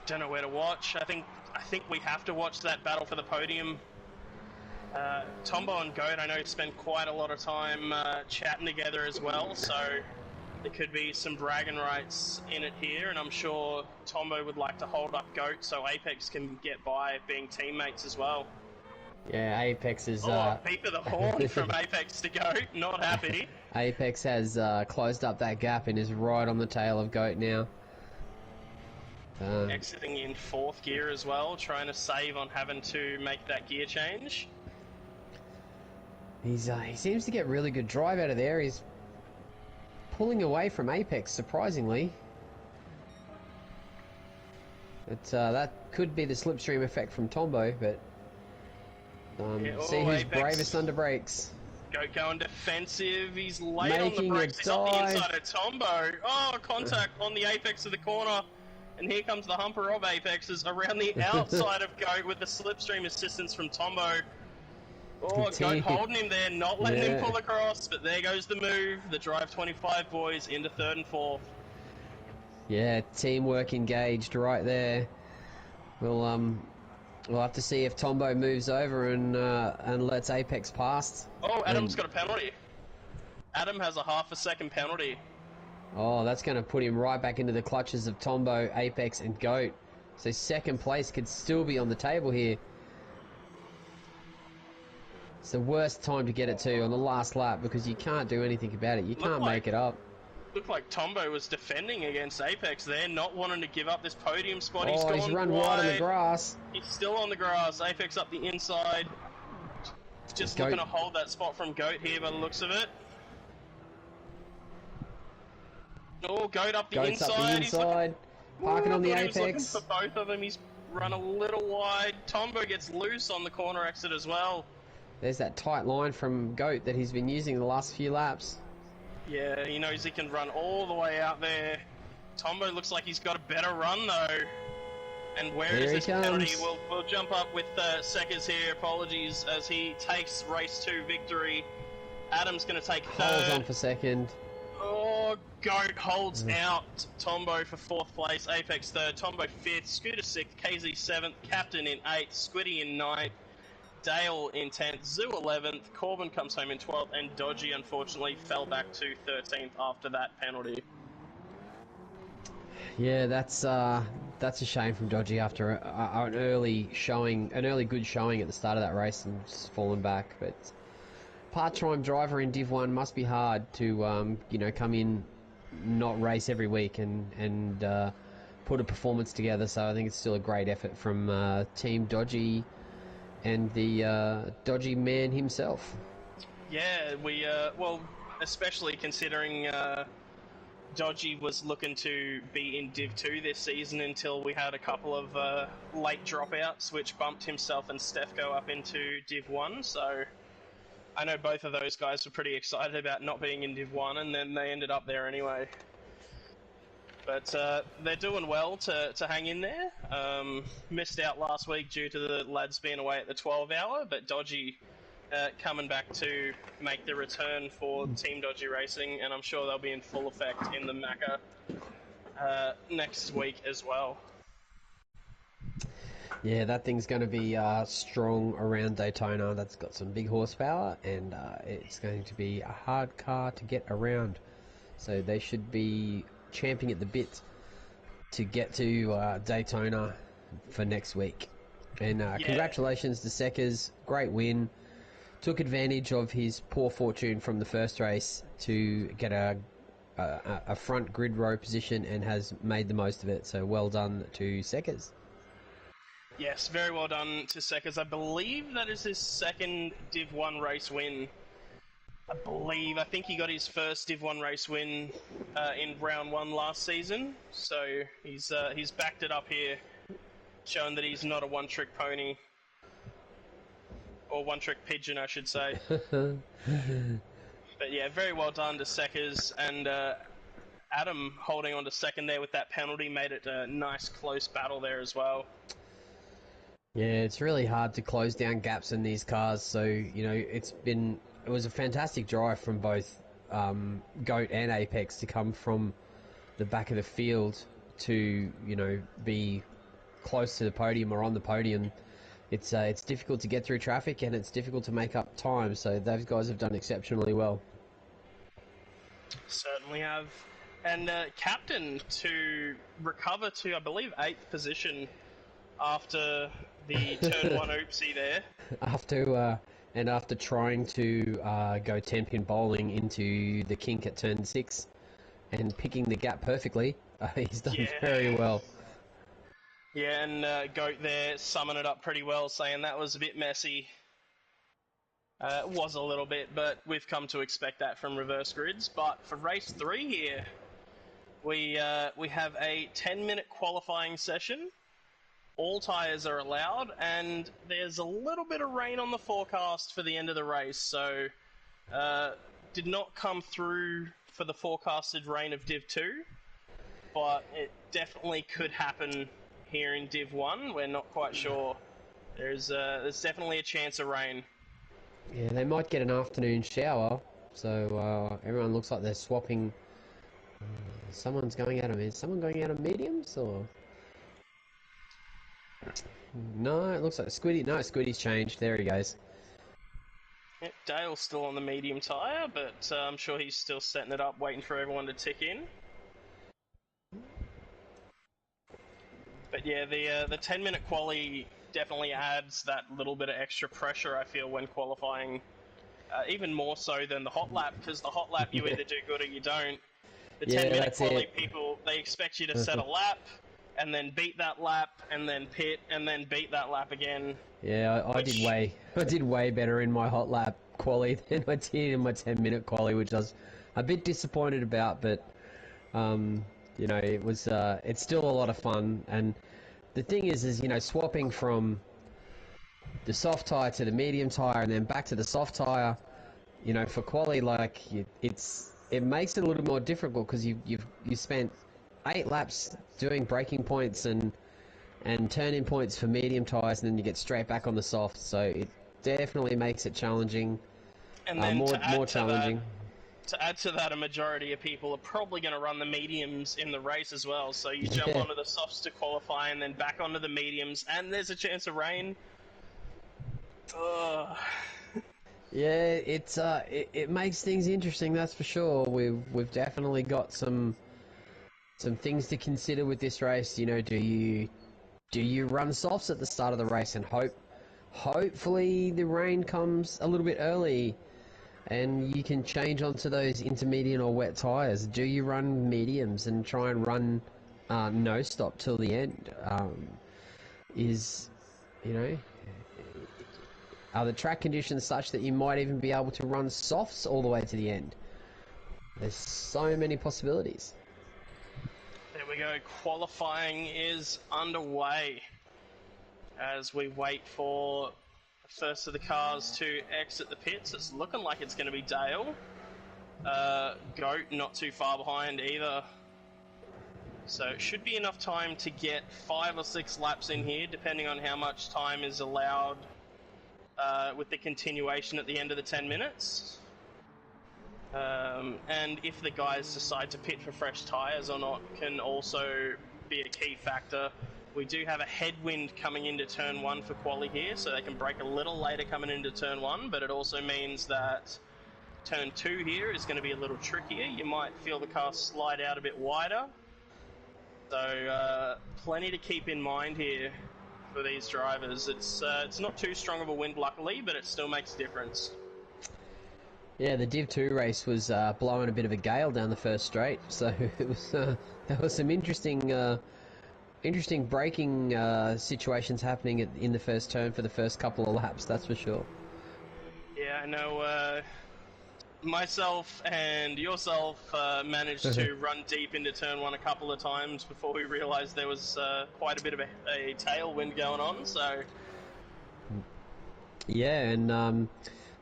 Don't know where to watch. I think we have to watch that battle for the podium. Tombo and Goat, I know, spend quite a lot of time chatting together as well, so there could be some bragging rights in it here, and I'm sure Tombo would like to hold up Goat so Apex can get by being teammates as well. Yeah, Apex is... peep of the horn from Apex to Goat, not happy. Apex has closed up that gap and is right on the tail of Goat now. Exiting in 4th gear as well, trying to save on having to make that gear change. He seems to get really good drive out of there. He's pulling away from Apex, surprisingly. But that could be the slipstream effect from Tombo, but... see who's Apex. Bravest under brakes. Goat going defensive, he's late Making on the brakes, he's on the dive. inside of Tombo. Oh, contact on the apex of the corner. And here comes the humper of Apexes around the outside of Goat with the slipstream assistance from Tombo. Oh, Goat holding him there, not letting him pull across, but there goes the move. The Drive 25 boys into 3rd and 4th. Yeah, teamwork engaged right there. We'll have to see if Tombo moves over and lets Apex past. Oh, Adam's got a penalty. Adam has a half a second penalty. Oh, that's going to put him right back into the clutches of Tombo, Apex, and Goat. So 2nd place could still be on the table here. It's the worst time to get it to on the last lap because you can't do anything about it. You can't make it up. Looked like Tombo was defending against Apex there, not wanting to give up this podium spot. Oh, he's run wide on the grass. He's still on the grass. Apex up the inside. Just looking to hold that spot from Goat here by the looks of it. Oh, Goat up the Goat's inside. up the inside. Parking on the Apex. He's looking for both of them. He's run a little wide. Tombo gets loose on the corner exit as well. There's that tight line from Goat that he's been using the last few laps. Yeah, he knows he can run all the way out there. Tombo looks like he's got a better run though. And where is this penalty? We'll jump up with Seckers here. Apologies as he takes race 2 victory. Adam's going to take 3rd. Holds on for 2nd. Oh, Goat holds out. Tombo for 4th place. Apex 3rd. Tombo 5th. Scooter 6th. KZ 7th. Captain in 8th. Squiddy in 9th. Dale in 10th, Zoo 11th, Corbin comes home in 12th, and Dodgy unfortunately fell back to 13th after that penalty. Yeah, that's a shame from Dodgy after an early good showing at the start of that race and just fallen back. But part-time driver in Div 1 must be hard to come in, not race every week and put a performance together. So I think it's still a great effort from Team Dodgy and the Dodgy man himself. Yeah, we, especially considering Dodgy was looking to be in Div 2 this season until we had a couple of late dropouts, which bumped himself and Stefko up into Div 1. So I know both of those guys were pretty excited about not being in Div 1, and then they ended up there anyway. But they're doing well to hang in there. Missed out last week due to the lads being away at the 12 hour, but Dodgy coming back to make the return for Team Dodgy Racing, and I'm sure they'll be in full effect in the Macca next week as well. Yeah, that thing's going to be strong around Daytona. That's got some big horsepower, and it's going to be a hard car to get around. So they should be champing at the bit to get to Daytona for next week. And congratulations to Seckers, great win. Took advantage of his poor fortune from the first race to get a front grid row position and has made the most of it. So well done to Seckers. Yes, very well done to Seckers. I believe that is his second Div 1 race win. I think he got his first Div 1 race win in round 1 last season. So he's backed it up here, showing that he's not a one-trick pony. Or one-trick pigeon, I should say. But yeah, very well done to Seckers, and Adam holding on to second there with that penalty made it a nice close battle there as well. Yeah, it's really hard to close down gaps in these cars, so, you know, it was a fantastic drive from both Goat and Apex to come from the back of the field to, you know, be close to the podium or on the podium. It's difficult to get through traffic, and it's difficult to make up time, so those guys have done exceptionally well. Certainly have. And Captain to recover to, I believe, 8th position after the turn 1 oopsie there. After trying to go 10-pin bowling into the kink at turn 6 and picking the gap perfectly, he's done very well. Yeah, and Goat there summing it up pretty well, saying that was a bit messy. It was a little bit, but we've come to expect that from reverse grids. But for race 3 here, we have a 10-minute qualifying session. All tyres are allowed, and there's a little bit of rain on the forecast for the end of the race, so did not come through for the forecasted rain of Div 2, but it definitely could happen here in Div 1. We're not quite sure. There's definitely a chance of rain. Yeah, they might get an afternoon shower, so everyone looks like they're swapping. Someone's going out of... Is someone going out of mediums, or...? No, it looks like Squiddy... No, Squiddy's changed. There he goes. Yep, Dale's still on the medium tyre, but I'm sure he's still setting it up, waiting for everyone to tick in. But yeah, the 10-minute quali definitely adds that little bit of extra pressure, I feel, when qualifying. Even more so than the hot lap, because the hot lap you either do good or you don't. The 10-minute quali people, they expect you to set a lap, and then beat that lap, and then pit, and then beat that lap again. Yeah, I did way better in my hot lap quali than I did in my 10-minute quali, which I was a bit disappointed about, but you know, it's still a lot of fun. And the thing is, you know, swapping from the soft tyre to the medium tyre and then back to the soft tyre, you know, for quali, like, it makes it a little more difficult, because you spent 8 laps doing braking points and turn-in points for medium tyres, and then you get straight back on the soft, so it definitely makes it challenging. And then more challenging. To add to that, a majority of people are probably going to run the mediums in the race as well, so you jump onto the softs to qualify and then back onto the mediums, and there's a chance of rain. Ugh. Yeah, it makes things interesting, that's for sure. We've definitely got some things to consider with this race. You know, do you run softs at the start of the race and hopefully the rain comes a little bit early and you can change onto those intermediate or wet tyres? Do you run mediums and try and run no stop till the end? You know, are the track conditions such that you might even be able to run softs all the way to the end? There's so many possibilities. go. Qualifying is underway as we wait for the first of the cars to exit the pits. It's looking like it's going to be Dale. Goat not too far behind either. So it should be enough time to get 5 or 6 laps in here, depending on how much time is allowed with the continuation at the end of the 10 minutes. And if the guys decide to pit for fresh tyres or not can also be a key factor. We do have a headwind coming into turn 1 for quali here, so they can brake a little later coming into turn 1, but it also means that turn 2 here is going to be a little trickier. You might feel the car slide out a bit wider. So plenty to keep in mind here for these drivers. It's not too strong of a wind, luckily, but it still makes a difference. Yeah, the Div 2 race was blowing a bit of a gale down the first straight, so it was there was some interesting braking situations happening in the first turn for the first couple of laps, that's for sure. Yeah, I know myself and yourself managed to run deep into turn 1 a couple of times before we realised there was quite a bit of a tailwind going on, so... Yeah, and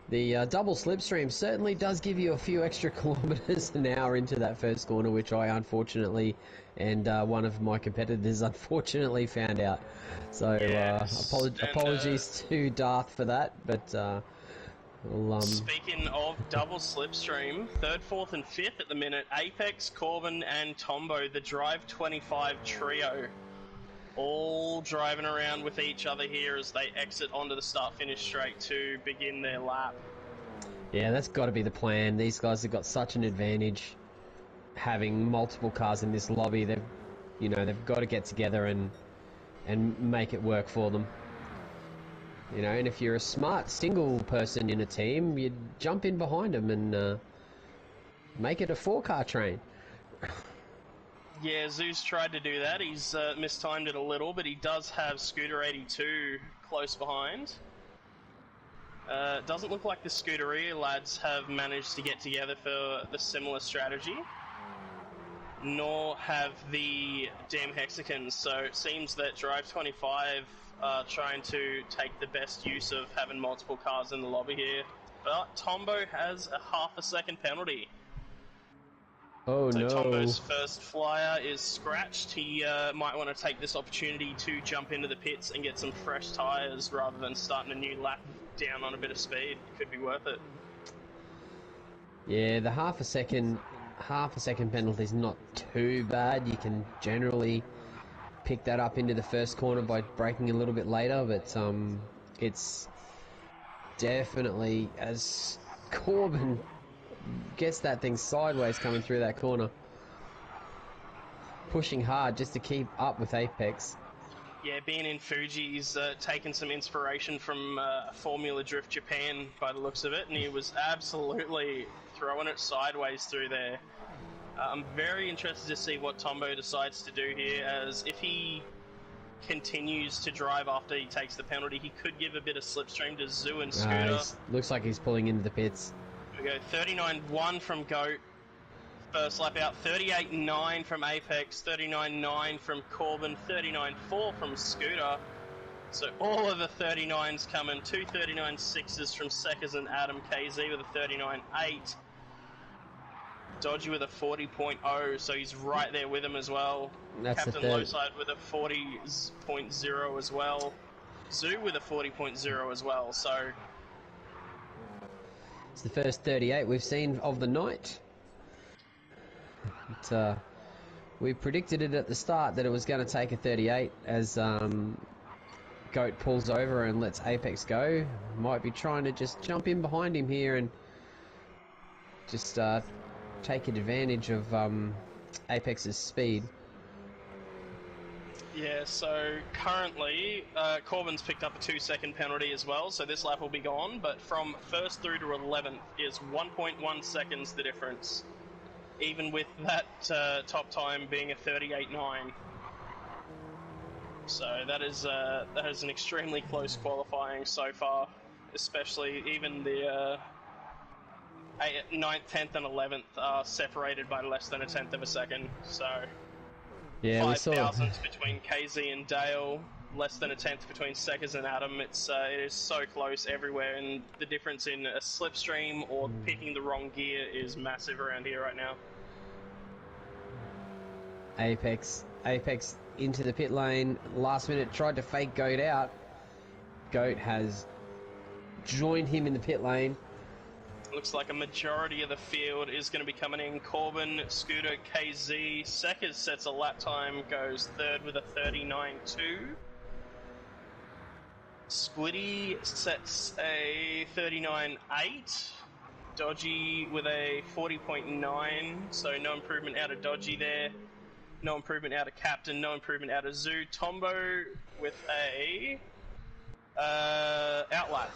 the double slipstream certainly does give you a few extra kilometres an hour into that first corner, which I unfortunately, and one of my competitors unfortunately found out. So yes. apologies to Darth for that, but speaking of double slipstream, 3rd, 4th and 5th at the minute, Apex, Corbin and Tombo, the Drive 25 trio, all driving around with each other here as they exit onto the start-finish straight to begin their lap. Yeah, that's got to be the plan. These guys have got such an advantage having multiple cars in this lobby. They've got to get together and make it work for them. And if you're a smart single person in a team, you'd jump in behind them and make it a 4-car train. Yeah, Zeus tried to do that. He's mistimed it a little, but he does have Scooter 82 close behind. Doesn't look like the Scuderia lads have managed to get together for the similar strategy, nor have the Damn Hexicans, so it seems that Drive 25 are trying to take the best use of having multiple cars in the lobby here. But Tombo has a half a second penalty. Oh so no. Tombo's first flyer is scratched. He might want to take this opportunity to jump into the pits and get some fresh tyres rather than starting a new lap down on a bit of speed. Could be worth it. Yeah, the half a second penalty is not too bad. You can generally pick that up into the first corner by braking a little bit later, but it's definitely, as Corbin gets that thing sideways coming through that corner, pushing hard just to keep up with Apex. Yeah, being in Fuji, he's taken some inspiration from Formula Drift Japan by the looks of it, and he was absolutely throwing it sideways through there. I'm very interested to see what Tombo decides to do here, as if he continues to drive after he takes the penalty, he could give a bit of slipstream to Zoo and Scooter. Looks like he's pulling into the pits. We go 39.1 from Goat, first lap out, 38.9 from Apex, 39.9 from Corbin, 39.4 from Scooter. So all of the 39s coming, 2 39.6s from Seckers and Adam, KZ with a 39.8. Dodgy with a 40.0, so he's right there with him as well. That's Captain Lowside with a 40.0 as well. Zoo with a 40.0 as well, so... It's the first 38 we've seen of the night. But, we predicted it at the start that it was going to take a 38 as Goat pulls over and lets Apex go. Might be trying to just jump in behind him here and just take advantage of Apex's speed. Yeah, so currently Corbin's picked up a 2-second penalty as well, so this lap will be gone, but from 1st through to 11th is 1.1 seconds the difference, even with that top time being a 38.9. So that is an extremely close qualifying so far, especially even the 9th, 10th and 11th are separated by less than a tenth of a second, so Yeah, we 5 saw. thousandths between KZ and Dale, less than a tenth between Seckers and Adam. It is so close everywhere, and the difference in a slipstream or picking the wrong gear is massive around here right now. Apex into the pit lane. Last minute tried to fake Goat out. Goat has joined him in the pit lane. Looks like a majority of the field is going to be coming in. Corbin, Scooter, KZ. Seckers sets a lap time, goes third with a 39.2. Squiddy sets a 39.8. Dodgy with a 40.9, so no improvement out of Dodgy there. No improvement out of Captain, no improvement out of Zoo. Tombo with a outlap.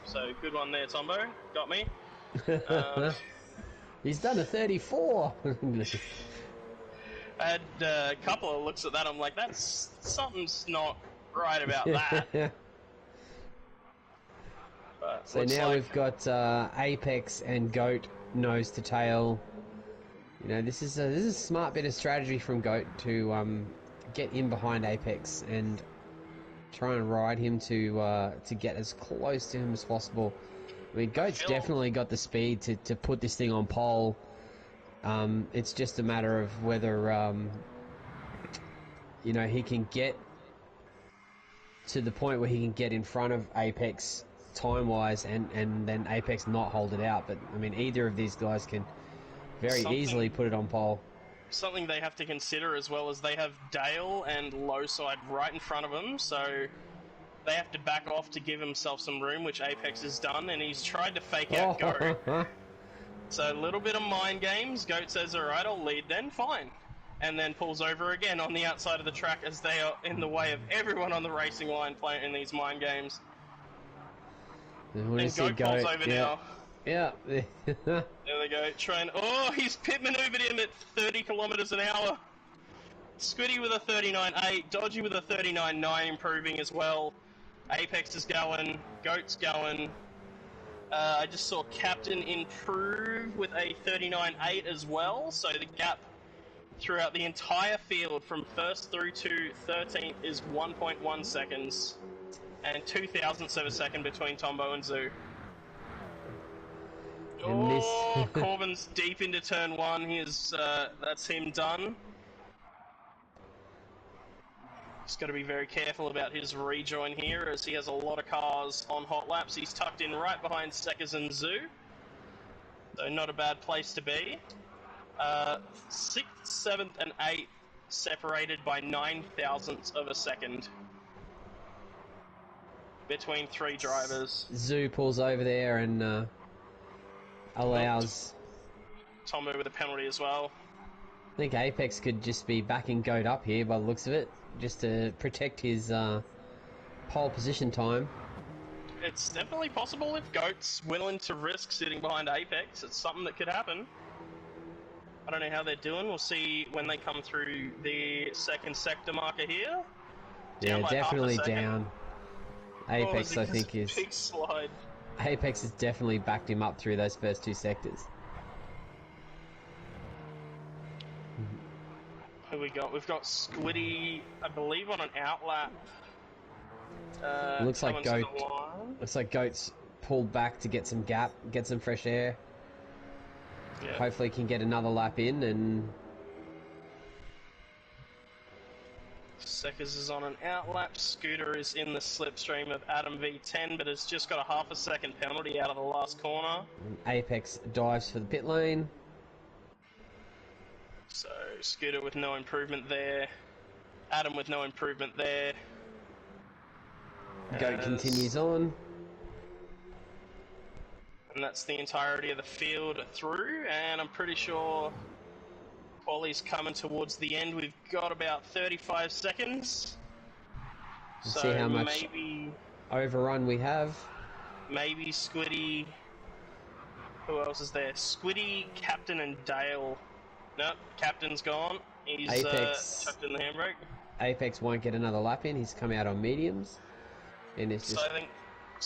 So good one there, Tombo. Got me. He's done a 34. I had a couple of looks at that. I'm like, that's something's not right about that. But So now we've got Apex and Goat nose to tail. You know, this is a smart bit of strategy from Goat to get in behind Apex and try and ride him to get as close to him as possible. I mean, Goat's definitely got the speed to put this thing on pole. It's just a matter of whether you know, he can get to the point where he can get in front of Apex time-wise and then Apex not hold it out. But, I mean, either of these guys can very easily put it on pole. Something they have to consider as well is they have Dale and Lowside right in front of them, so they have to back off to give himself some room, which Apex has done, and he's tried to fake out Goat. So a little bit of mind games. Goat says, alright, I'll lead then, fine. And then pulls over again on the outside of the track as they are in the way of everyone on the racing line playing in these mind games. And Goat pulls over now. Yeah. There they go. Oh, he's pit maneuvered him at 30 kilometers an hour. Squiddy with a 39.8, Dodgy with a 39.9, improving as well. Apex is going, Goat's going. I just saw Captain improve with a 39.8 as well, so the gap throughout the entire field from first through to 13th is 1.1 seconds, and 0.02 of a second between Tombo and Zoo. Oh, Corbin's deep into turn one. That's him done. He's got to be very careful about his rejoin here, as he has a lot of cars on hot laps. He's tucked in right behind Seckers and Zoo, so not a bad place to be. 6th, 7th, and 8th separated by 0.09 of a second between three drivers. Zoo pulls over there and allows Tombo with a penalty as well. I think Apex could just be backing Goat up here by the looks of it, just to protect his pole position time. It's definitely possible if Goat's willing to risk sitting behind Apex. It's something that could happen. I don't know how they're doing. We'll see when they come through the second sector marker here. Yeah, definitely down. Apex, I think, is... Big slide. Apex has definitely backed him up through those first two sectors. Who we got? We've got Squiddy, I believe, on an outlap. Looks like Goat. Looks like Goat's pulled back to get some gap, get some fresh air. Yeah. Hopefully, can get another lap in and. Seckers is on an outlap. Scooter is in the slipstream of Adam V10, but has just got a half a second penalty out of the last corner. Apex dives for the pit lane. So, Scooter with no improvement there. Adam with no improvement there. Goat continues on. And that's the entirety of the field through, and I'm pretty sure Quali's coming towards the end. We've got about 35 seconds. Let's see how much overrun we have. Maybe Squiddy. Who else is there? Squiddy, Captain, and Dale. Nope, Captain's gone. He's chucked in the handbrake. Apex won't get another lap in. He's come out on mediums. And it's just I think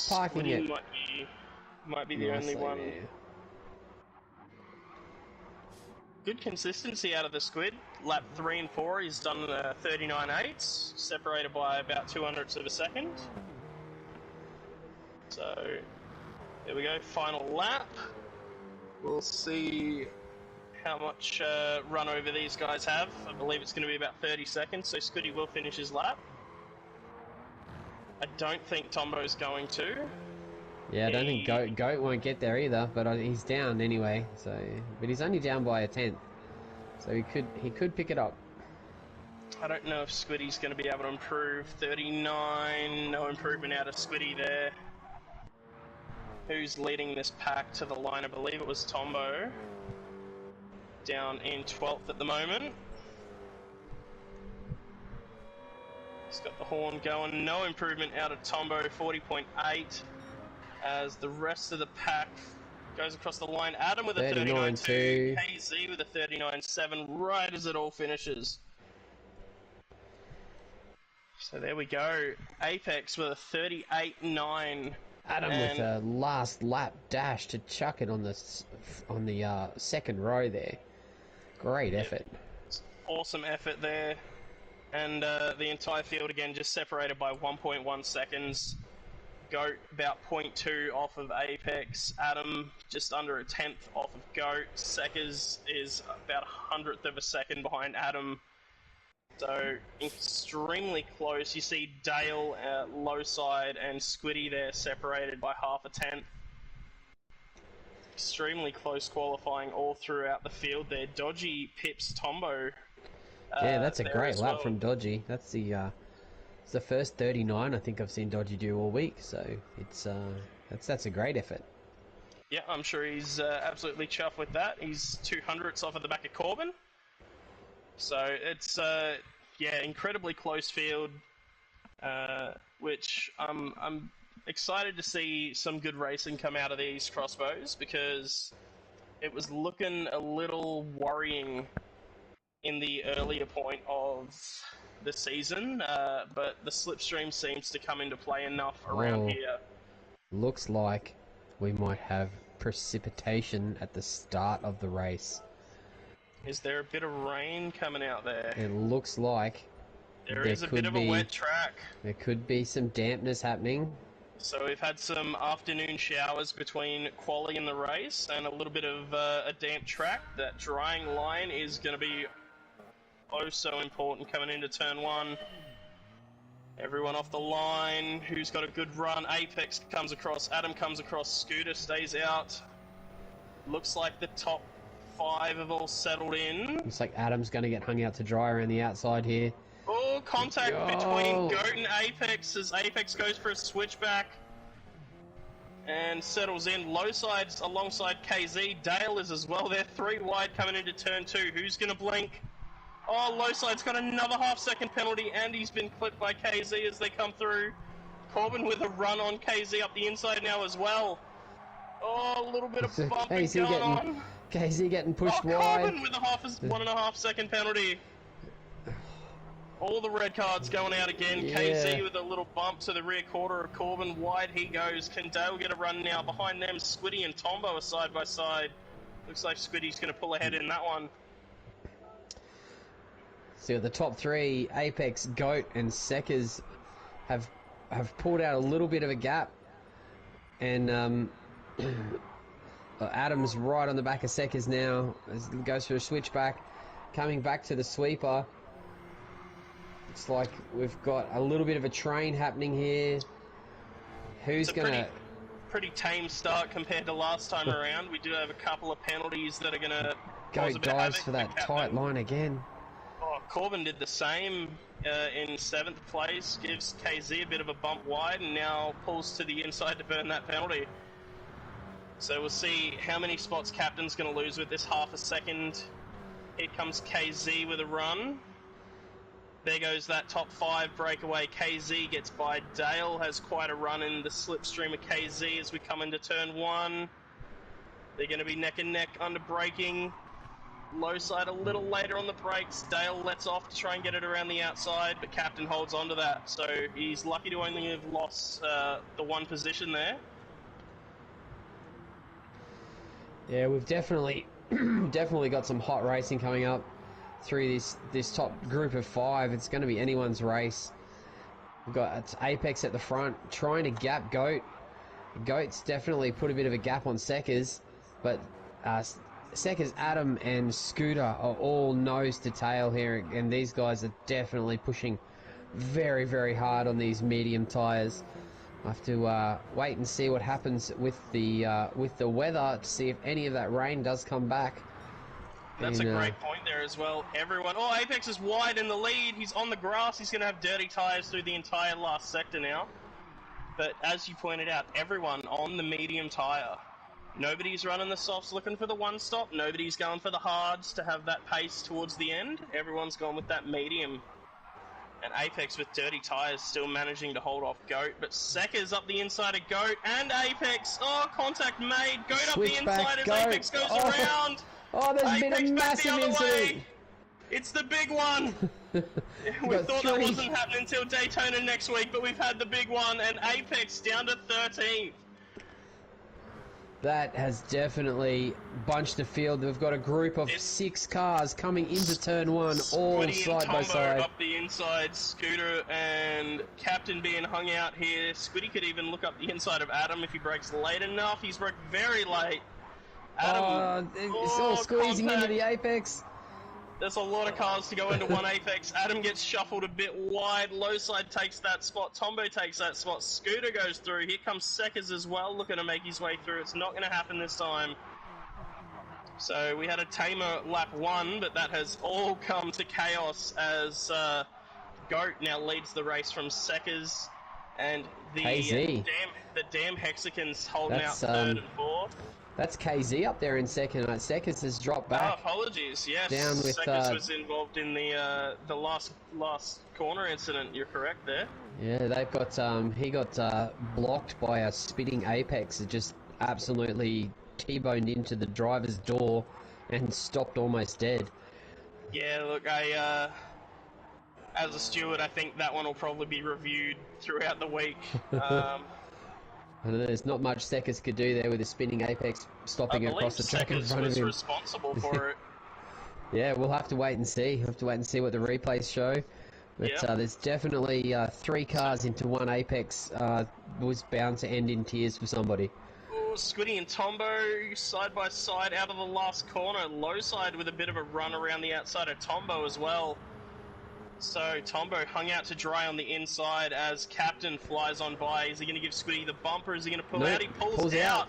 parking Squiddy it. Might be the only one. There. Good consistency out of the Squid. lap 3 and 4, he's done 39.8, separated by about 200ths of a second. So, there we go, final lap. We'll see how much run over these guys have. I believe it's going to be about 30 seconds, so Scooty will finish his lap. I don't think Tombo's going to. Yeah, I don't think Goat won't get there either, but he's down anyway. So, but he's only down by a 10th, so he could pick it up. I don't know if Squiddy's going to be able to improve. 39, no improvement out of Squiddy there. Who's leading this pack to the line? I believe it was Tombo. Down in 12th at the moment. He's got the horn going. No improvement out of Tombo, 40.8. As the rest of the pack goes across the line. Adam with a 39.2. KZ with a 39.7 right as it all finishes. So there we go. Apex with a 38.9. Adam with a last lap dash to chuck it on the second row there. Great effort. Awesome effort there. And the entire field again just separated by 1.1 seconds. Goat about 0.2 off of Apex. Adam just under a 10th off of Goat. Seckers is about 100th of a second behind Adam. So extremely close. You see Dale, low side, and Squiddy there separated by half a 10th. Extremely close qualifying all throughout the field there. Dodgy pips Tombo. Yeah, that's a great lap from Dodgy. That's it's the first 39 I think I've seen Dodgy do all week. So that's a great effort. Yeah, I'm sure he's absolutely chuffed with that. He's 200ths off of the back of Corbin. So it's incredibly close field, which I'm excited to see some good racing come out of these crossbows, because it was looking a little worrying in the earlier point of the season, but the slipstream seems to come into play enough around here. Looks like we might have precipitation at the start of the race. Is there a bit of rain coming out there? It looks like there is a bit of a wet track. There could be some dampness happening. So we've had some afternoon showers between quali and the race, and a little bit of a damp track. That drying line is going to be oh so important coming into turn 1. Everyone off the line. Who's got a good run? Apex comes across. Adam comes across. Scooter stays out. Looks like the top 5 have all settled in. Looks like Adam's going to get hung out to dry around the outside here. Oh, contact between Goat and Apex as Apex goes for a switchback and settles in. Low sides alongside KZ. Dale is as well. They're 3 wide coming into turn 2. Who's going to blink? Oh, low side's got another half-second penalty, and he's been clipped by KZ as they come through. Corbin with a run on KZ up the inside now as well. Oh, a little bit of bumping going on. KZ getting pushed wide. Corbin with a 1.5 second penalty. All the red cards going out again. Yeah. KZ with a little bump to the rear quarter of Corbin. Wide he goes. Can Dale get a run now? Behind them, Squiddy and Tombo are side by side. Looks like Squiddy's going to pull ahead in that one. So the top 3, Apex, Goat, and Seckers have pulled out a little bit of a gap, and Adam's right on the back of Seckers now. Goes for a switchback, coming back to the sweeper. Looks like we've got a little bit of a train happening here. Who's gonna? Pretty tame start compared to last time around. We do have a couple of penalties that are gonna. Goat dives for that tight line again. Oh, Corbin did the same in 7th place, gives KZ a bit of a bump wide, and now pulls to the inside to burn that penalty. So we'll see how many spots Captain's going to lose with this half a second. Here comes KZ with a run. There goes that top 5 breakaway. KZ gets by. Dale has quite a run in the slipstream of KZ as we come into turn 1. They're going to be neck and neck under braking. Low side a little later on the brakes. Dale lets off to try and get it around the outside, but Captain holds on to that. So he's lucky to only have lost the 1 position there. Yeah, we've definitely got some hot racing coming up. through this top group of 5. It's going to be anyone's race. We've got Apex at the front, trying to gap Goat. Goat's definitely put a bit of a gap on Seckers, but Seckers, Adam, and Scooter are all nose to tail here, and these guys are definitely pushing very, very hard on these medium tyres. I have to wait and see what happens with the weather to see if any of that rain does come back. That's a great point there as well. Everyone... Oh, Apex is wide in the lead. He's on the grass. He's going to have dirty tyres through the entire last sector now. But as you pointed out, everyone on the medium tyre. Nobody's running the softs looking for the one stop. Nobody's going for the hards to have that pace towards the end. Everyone's gone with that medium. And Apex with dirty tyres still managing to hold off Goat. But Seckers up the inside of Goat and Apex. Oh, contact made. Goat Switch up the inside as Apex goes around. Oh, there's Apex been a massive incident. It's the big one. We thought that wasn't happening until Daytona next week, but we've had the big one, and Apex down to 13th. That has definitely bunched the field. We've got a group of 6 cars coming into turn 1, all side by side. Up the inside, Scooter and Captain being hung out here. Scooty could even look up the inside of Adam if he brakes late enough. He's braked very late. Adam, it's all squeezing into the Apex. There's a lot of cars to go into one Apex. Adam gets shuffled a bit wide. Lowside takes that spot. Tombo takes that spot. Scooter goes through. Here comes Seckers as well, looking to make his way through. It's not going to happen this time. So we had a tamer lap 1, but that has all come to chaos as Goat now leads the race from Seckers. And the damn Hexicans holding out 3rd and 4th. That's KZ up there in second. Seckers has dropped back. Oh, apologies. Yes, down with, Seckers was involved in the last corner incident. You're correct there. Yeah, they've got he got blocked by a spitting Apex that just absolutely T-boned into the driver's door and stopped almost dead. Yeah, look, as a steward, I think that one will probably be reviewed throughout the week. I don't know, there's not much Seckers could do there with a spinning Apex stopping across the track in front of him. was responsible for it. Yeah, we'll have to wait and see. We'll have to wait and see what the replays show. But there's definitely 3 cars into one Apex was bound to end in tears for somebody. Ooh, Squiddy and Tombo side by side out of the last corner. Low side with a bit of a run around the outside of Tombo as well. So Tombo hung out to dry on the inside as Captain flies on by. Is he going to give Squiddy the bumper? Is he going to pull out? He pulls out.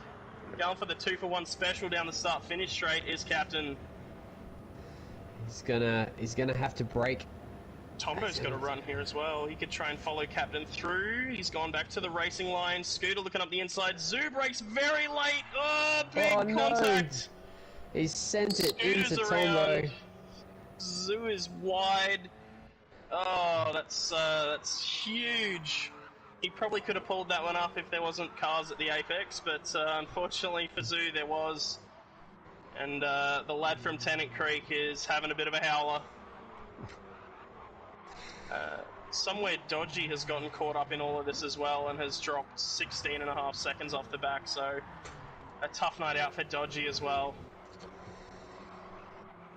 Going for the 2-for-1 special down the start-finish straight is Captain. He's gonna have to break. Tombo's got a run here as well. He could try and follow Captain through. He's gone back to the racing line. Scooter looking up the inside. Zoo brakes very late. Oh, big contact. No. He's sent it into Tombo. Zoo is wide. Oh, that's huge. He probably could have pulled that one up if there wasn't cars at the Apex, but unfortunately for Zoo there was. And the lad from Tennant Creek is having a bit of a howler. Somewhere Dodgy has gotten caught up in all of this as well and has dropped 16.5 seconds off the back, so a tough night out for Dodgy as well.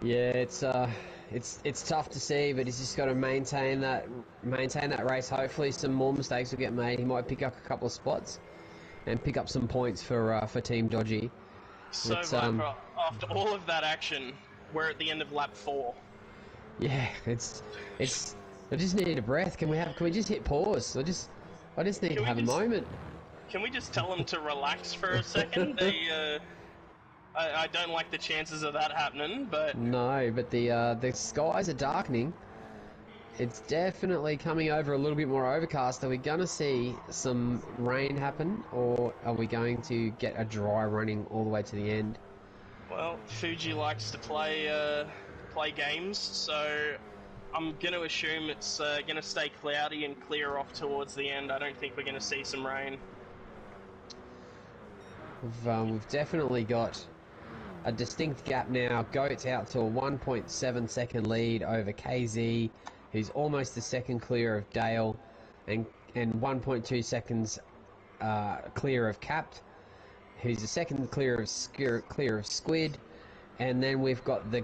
Yeah, it's tough to see, but he's just got to maintain that race. Hopefully, some more mistakes will get made. He might pick up a couple of spots and pick up some points for Team Dodgy. So, after all of that action, we're at the end of lap 4. Yeah, it's. I just need a breath. Can we just hit pause? I just need to have a moment. Can we just tell them to relax for a second? I don't like the chances of that happening, but... No, but the skies are darkening. It's definitely coming over a little bit more overcast. Are we going to see some rain happen, or are we going to get a dry running all the way to the end? Well, Fuji likes to play games, so I'm going to assume it's going to stay cloudy and clear off towards the end. I don't think we're going to see some rain. We've definitely got a distinct gap now. Goat's out to a 1.7 second lead over KZ, who's almost a second clear of Dale, and 1.2 seconds clear of Capt, who's a second clear of Squid, and then we've got the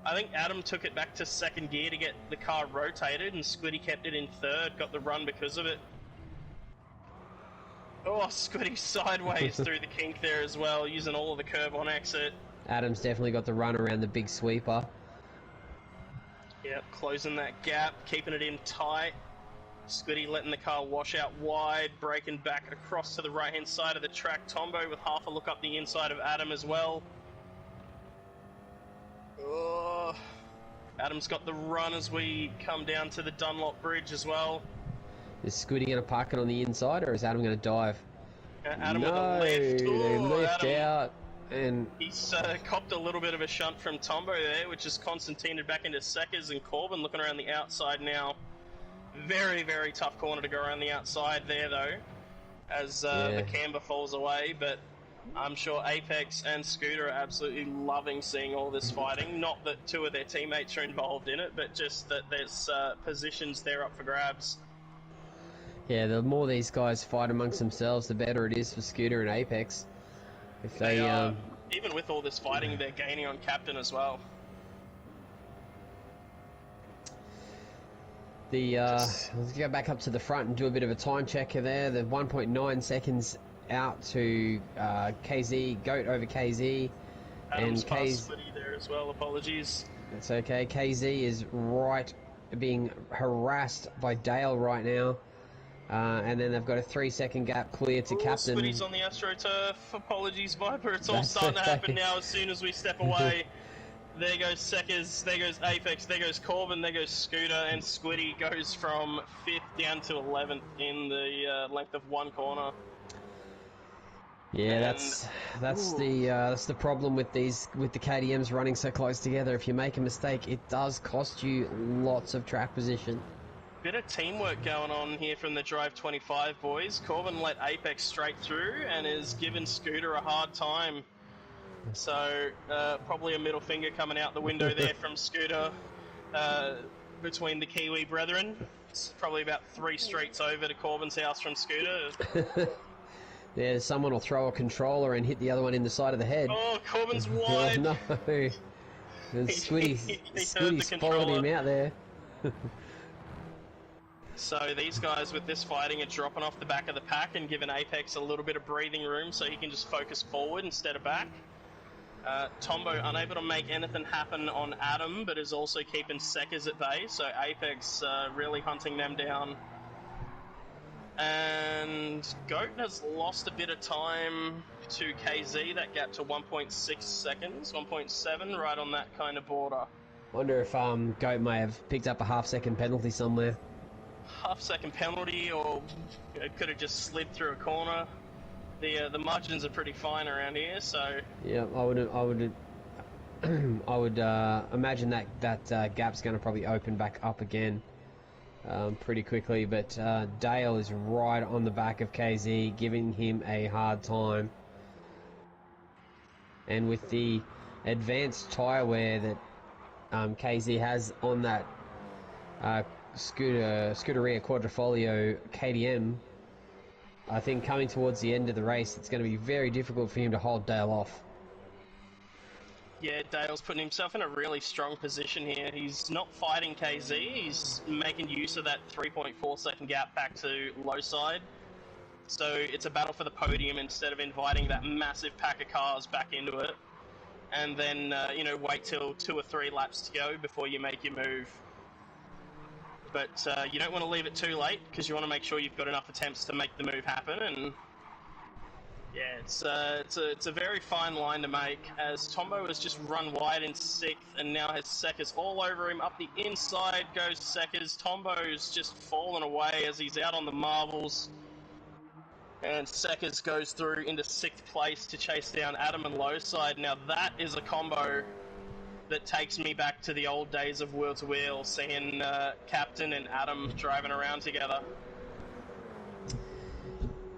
I think Adam took it back to second gear to get the car rotated, and Squiddy kept it in third, got the run because of it. Oh, Squiddy sideways through the kink there as well, using all of the curb on exit. Adam's definitely got the run around the big sweeper. Yep, closing that gap, keeping it in tight. Squiddy letting the car wash out wide, braking back across to the right-hand side of the track. Tombo with half a look up the inside of Adam as well. Oh, Adam's got the run as we come down to the Dunlop Bridge as well. Is Squiddy going to park it on the inside, or is Adam going to dive? Adam no, with a lift. they Ooh, lift Adam, out, and he's copped a little bit of a shunt from Tombo there, which is Constantine back into Seckers, and Corbin looking around the outside now. Very, very tough corner to go around the outside there, though, as the camber falls away, but I'm sure Apex and Scooter are absolutely loving seeing all this fighting. Not that two of their teammates are involved in it, but just that there's positions there up for grabs. yeah, the more these guys fight amongst themselves, the better it is for Scooter and Apex. If they even with all this fighting, they're gaining on Captain as well. Let's go back up to the front and do a bit of a time checker there. The 1.9 seconds out to KZ, Goat over KZ. Adam's and past Splitty there as well, apologies. It's okay, KZ is being harassed by Dale right now. And then they've got a 3-second gap clear to Captain. Splitty's on the AstroTurf, apologies Viper, it's all starting to happen now as soon as we step away. There goes Seckers, there goes Apex, there goes Corbin, there goes Scooter, and Squiddy goes from 5th down to 11th in the length of one corner. Yeah, that's the problem with the KTMs running so close together. If you make a mistake, it does cost you lots of track position. Bit of teamwork going on here from the Drive 25 boys. Corbin let Apex straight through and is giving Scooter a hard time. So, probably a middle finger coming out the window there from Scooter between the Kiwi brethren. It's probably about 3 streets over to Corbin's house from Scooter. Yeah, someone will throw a controller and hit the other one in the side of the head. Oh, Corbin's wide! Oh, no! And Squiddy's followed him out there. So these guys with this fighting are dropping off the back of the pack and giving Apex a little bit of breathing room so he can just focus forward instead of back. Tombo unable to make anything happen on Adam, but is also keeping Seckers at bay, so Apex really hunting them down. And Goat has lost a bit of time to KZ, that gap to 1.6 seconds, 1.7, right on that kind of border. Wonder if Goat may have picked up a half-second penalty somewhere. Half-second penalty, or it could have just slid through a corner. The margins are pretty fine around here, so yeah, I would imagine that gap's going to probably open back up again pretty quickly. But Dale is right on the back of KZ, giving him a hard time. And with the advanced tyre wear that KZ has on that Scuderia Quadrifoglio KTM, I think coming towards the end of the race, it's going to be very difficult for him to hold Dale off. Yeah, Dale's putting himself in a really strong position here. He's not fighting KZ, he's making use of that 3.4 second gap back to low side. So it's a battle for the podium instead of inviting that massive pack of cars back into it. And then, wait till 2 or 3 laps to go before you make your move. But you don't want to leave it too late, because you want to make sure you've got enough attempts to make the move happen. And yeah, it's a very fine line to make, as Tombo has just run wide in 6th and now has Seckers all over him. Up the inside goes Seckers. Tombo's just fallen away as he's out on the marbles. And Seckers goes through into 6th place to chase down Adam and Lowside. Now that is a combo that takes me back to the old days of Wheel to Wheel, seeing Captain and Adam driving around together.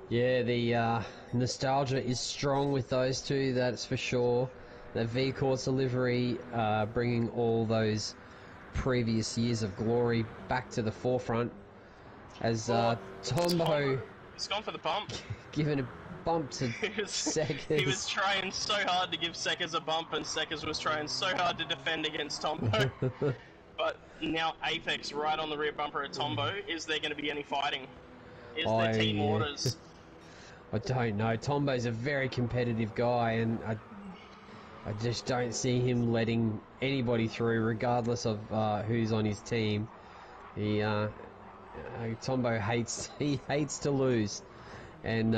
Yeah, the nostalgia is strong with those two, that's for sure. The V-Course delivery bringing all those previous years of glory back to the forefront. As Tombo... He's gone for the bump. Given a bump to He was Seckers. trying so hard to give Seckers a bump, and Seckers was trying so hard to defend against Tombo. But now Apex right on the rear bumper of Tombo. Is there going to be any fighting? Is there team orders? I don't know. Tombo's a very competitive guy, and I just don't see him letting anybody through, regardless of who's on his team. Tombo hates to lose, and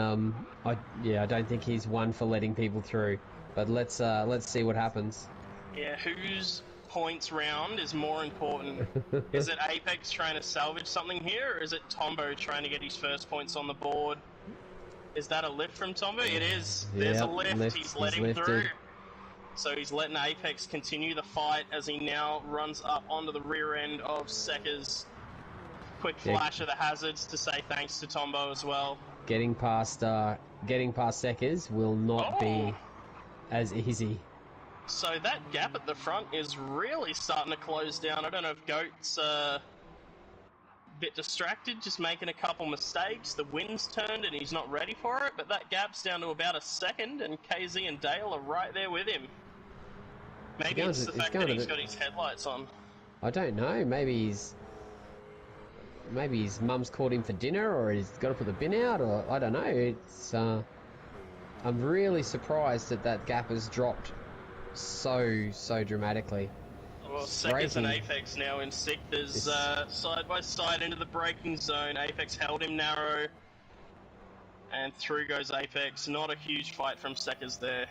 I don't think he's one for letting people through. But let's see what happens. Yeah, whose points round is more important? Is it Apex trying to salvage something here, or is it Tombo trying to get his first points on the board? Is that a lift from Tombo? It is. There's a lift. He's letting through. So he's letting Apex continue the fight as he now runs up onto the rear end of Seckers. Quick flash of the hazards to say thanks to Tombo as well. Getting past Seckers will not be as easy. So that gap at the front is really starting to close down. I don't know if Goat's a bit distracted, just making a couple mistakes. The wind's turned and he's not ready for it, but that gap's down to about a second, and KZ and Dale are right there with him. Maybe it's the fact that he's got his headlights on. I don't know. Maybe his mum's called him for dinner, or he's got to put the bin out, or I don't know. It's I'm really surprised that gap has dropped so dramatically. Well, Seckers and Apex now in sectors side by side into the braking zone. Apex held him narrow, and through goes Apex. Not a huge fight from Seckers there.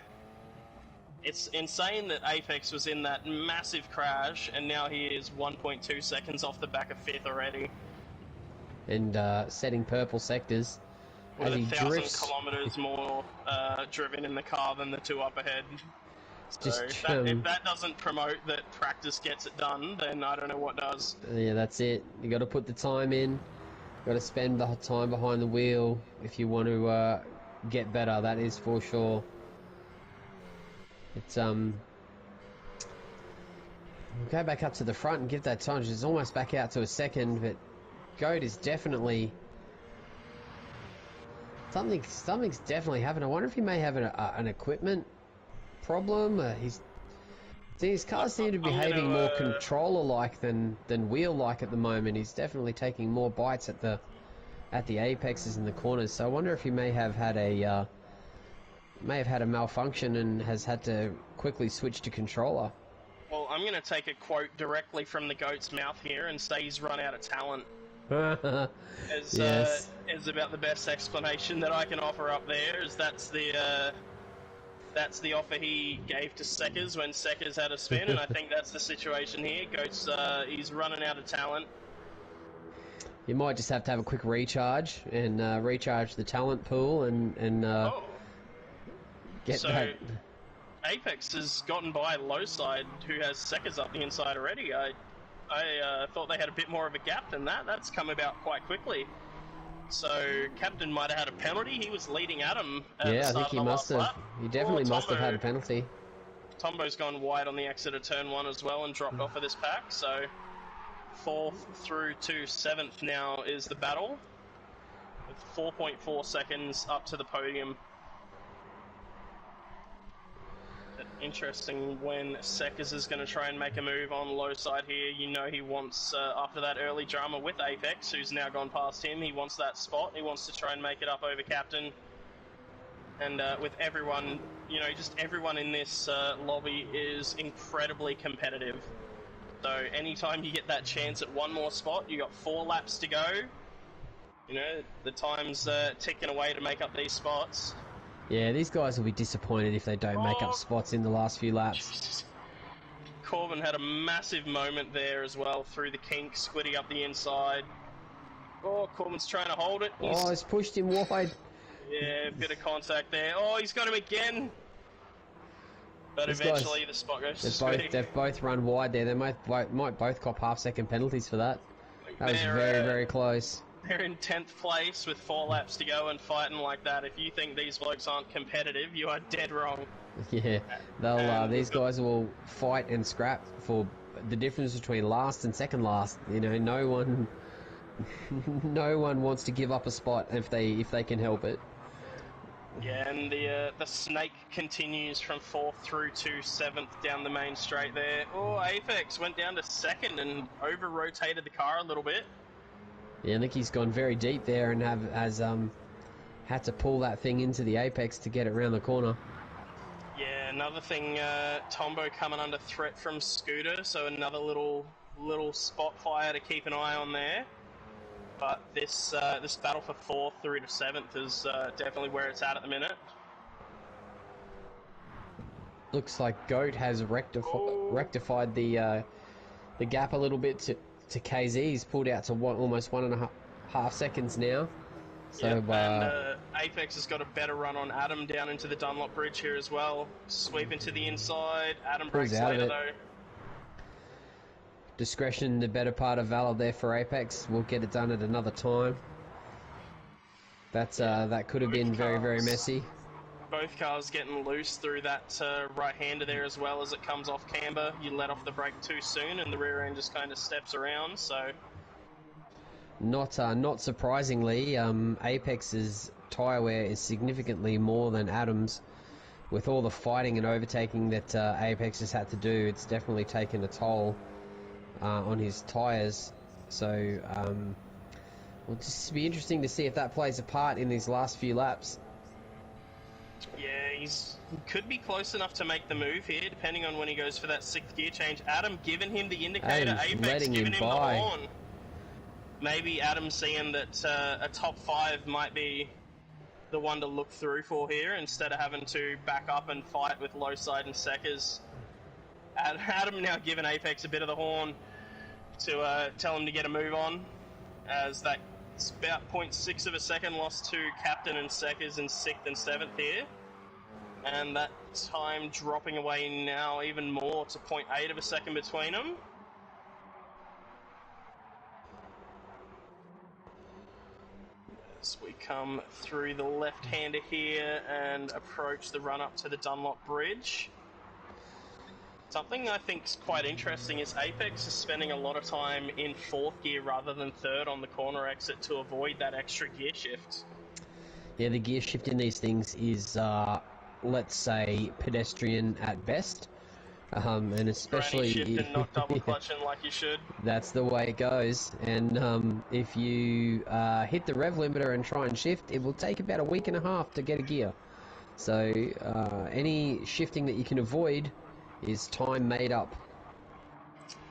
It's insane that Apex was in that massive crash, and now he is 1.2 seconds off the back of 5th already. And setting purple sectors. With as he 1,000 drifts. kilometers more driven in the car than the two up ahead. So Just, if that doesn't promote that practice gets it done, then I don't know what does. Yeah, that's it. You got to put the time in. Got to spend the time behind the wheel if you want to get better. That is for sure. It's we'll go back up to the front and give that time. It's almost back out to a second, but Goat is definitely something's definitely happened. I wonder if he may have an equipment problem. His cars seem to be behaving more controller-like than wheel-like at the moment. He's definitely taking more bites at the apexes in the corners. So I wonder if he may have had a malfunction and has had to quickly switch to controller. Well, I'm going to take a quote directly from the Goat's mouth here and say he's run out of talent. Yes. Is about the best explanation that I can offer up there. That's the offer he gave to Seckers when Seckers had a spin, and I think that's the situation here. Goat's he's running out of talent. You might just have to have a quick recharge and recharge the talent pool and get that. Apex has gotten by low side, who has Seckers up the inside already. I thought they had a bit more of a gap than that. That's come about quite quickly. So Captain might have had a penalty. He was leading Adam at the start I think he must have. lap. He definitely must have had a penalty. Tombo's gone wide on the exit of turn 1 as well and dropped off of this pack. So 4th through to 7th now is the battle, with 4.4 seconds up to the podium. Interesting when Seckers is going to try and make a move on low side here. You know he wants, after that early drama with Apex, who's now gone past him, he wants that spot. He wants to try and make it up over Captain. And with everyone, just everyone in this lobby is incredibly competitive. So anytime you get that chance at one more spot, you got 4 laps to go. The time's ticking away to make up these spots. Yeah, these guys will be disappointed if they don't make up spots in the last few laps. Corbin had a massive moment there as well through the kink, squiddy up the inside. Oh, Corbin's trying to hold it. He's pushed him wide. Yeah, bit of contact there. Oh, he's got him again. But These eventually guys, the spot goes to Squiddy. They've both run wide there. They might both cop half-second penalties for that. That was very close. They're in 10th place with 4 laps to go and fighting like that. If you think these blokes aren't competitive, you are dead wrong. Yeah, these guys will fight and scrap for the difference between last and second last. No one wants to give up a spot if they can help it. Yeah, and the snake continues from 4th through to 7th down the main straight there. Oh, Apex went down to 2nd and over-rotated the car a little bit. Yeah, I think he's gone very deep there and has had to pull that thing into the apex to get it around the corner. Yeah, another thing, Tombo coming under threat from Scooter, so another little spot fire to keep an eye on there. But this battle for 4th through to 7th is definitely where it's at the minute. Looks like Goat has rectified the gap a little bit to KZ. He's pulled out to almost 1.5 seconds now. So yep, and Apex has got a better run on Adam down into the Dunlop Bridge here as well. Sweep into the inside. Adam breaks later though. Discretion, the better part of valor there for Apex. We'll get it done at another time. That's that could have been very, very messy. Both cars getting loose through that right-hander there as well as it comes off camber. You let off the brake too soon and the rear end just kind of steps around, so... Not surprisingly, Apex's tyre wear is significantly more than Adam's. With all the fighting and overtaking that Apex has had to do, it's definitely taken a toll on his tyres. So, it'll just be interesting to see if that plays a part in these last few laps. Yeah, he could be close enough to make the move here, depending on when he goes for that 6th gear change. Adam giving him the indicator, Apex giving him the horn. Maybe Adam seeing that a top 5 might be the one to look through for here, instead of having to back up and fight with low side and Seckers. Adam now giving Apex a bit of the horn to tell him to get a move on, as that's about 0.6 of a second lost to Captain and Seckers in 6th and 7th here. And that time dropping away now even more to 0.8 of a second between them. As we come through the left-hander here and approach the run-up to the Dunlop Bridge. Something I think is quite interesting is Apex is spending a lot of time in 4th gear rather than 3rd on the corner exit to avoid that extra gear shift. Yeah, the gear shift in these things is, let's say, pedestrian at best. And especially... Granny shift and not double clutching like you should. That's the way it goes. And if you hit the rev limiter and try and shift, it will take about a week and a half to get a gear. So any shifting that you can avoid is time made up.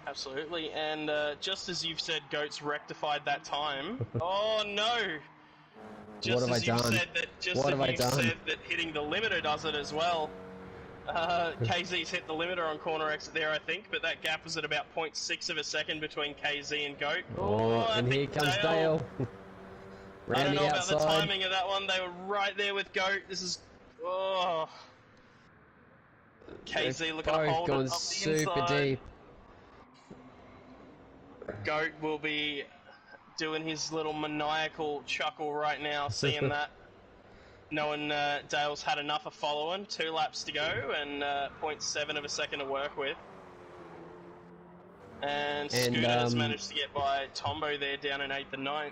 Absolutely, and just as you've said, Goat's rectified that time. Oh no! Just what have I done? Said that hitting the limiter does it as well. KZ's hit the limiter on corner exit there, I think, but that gap was at about 0.6 of a second between KZ and Goat. And here comes Dale. I don't know about the timing of that one. They were right there with Goat. This is... Oh... KZ looking to hold it up the super inside. deep. Goat will be doing his little maniacal chuckle right now, seeing that. Knowing Dale's had enough of following. 2 laps to go and 0.7 of a second to work with. And Scooter has managed to get by Tombo there down in 8th and 9th.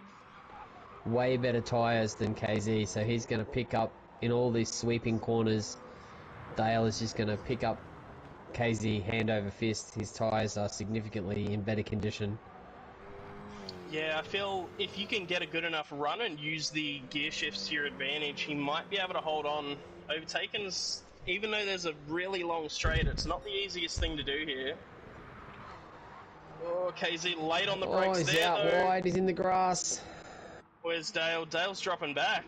Way better tyres than KZ, so he's going to pick up in all these sweeping corners. Dale is just going to pick up KZ hand over fist. His tyres are significantly in better condition. Yeah, I feel if you can get a good enough run and use the gear shifts to your advantage, he might be able to hold on. Overtaken's, even though there's a really long straight, it's not the easiest thing to do here. Oh, KZ late on the brakes there, he's out wide, he's in the grass. Where's Dale? Dale's dropping back.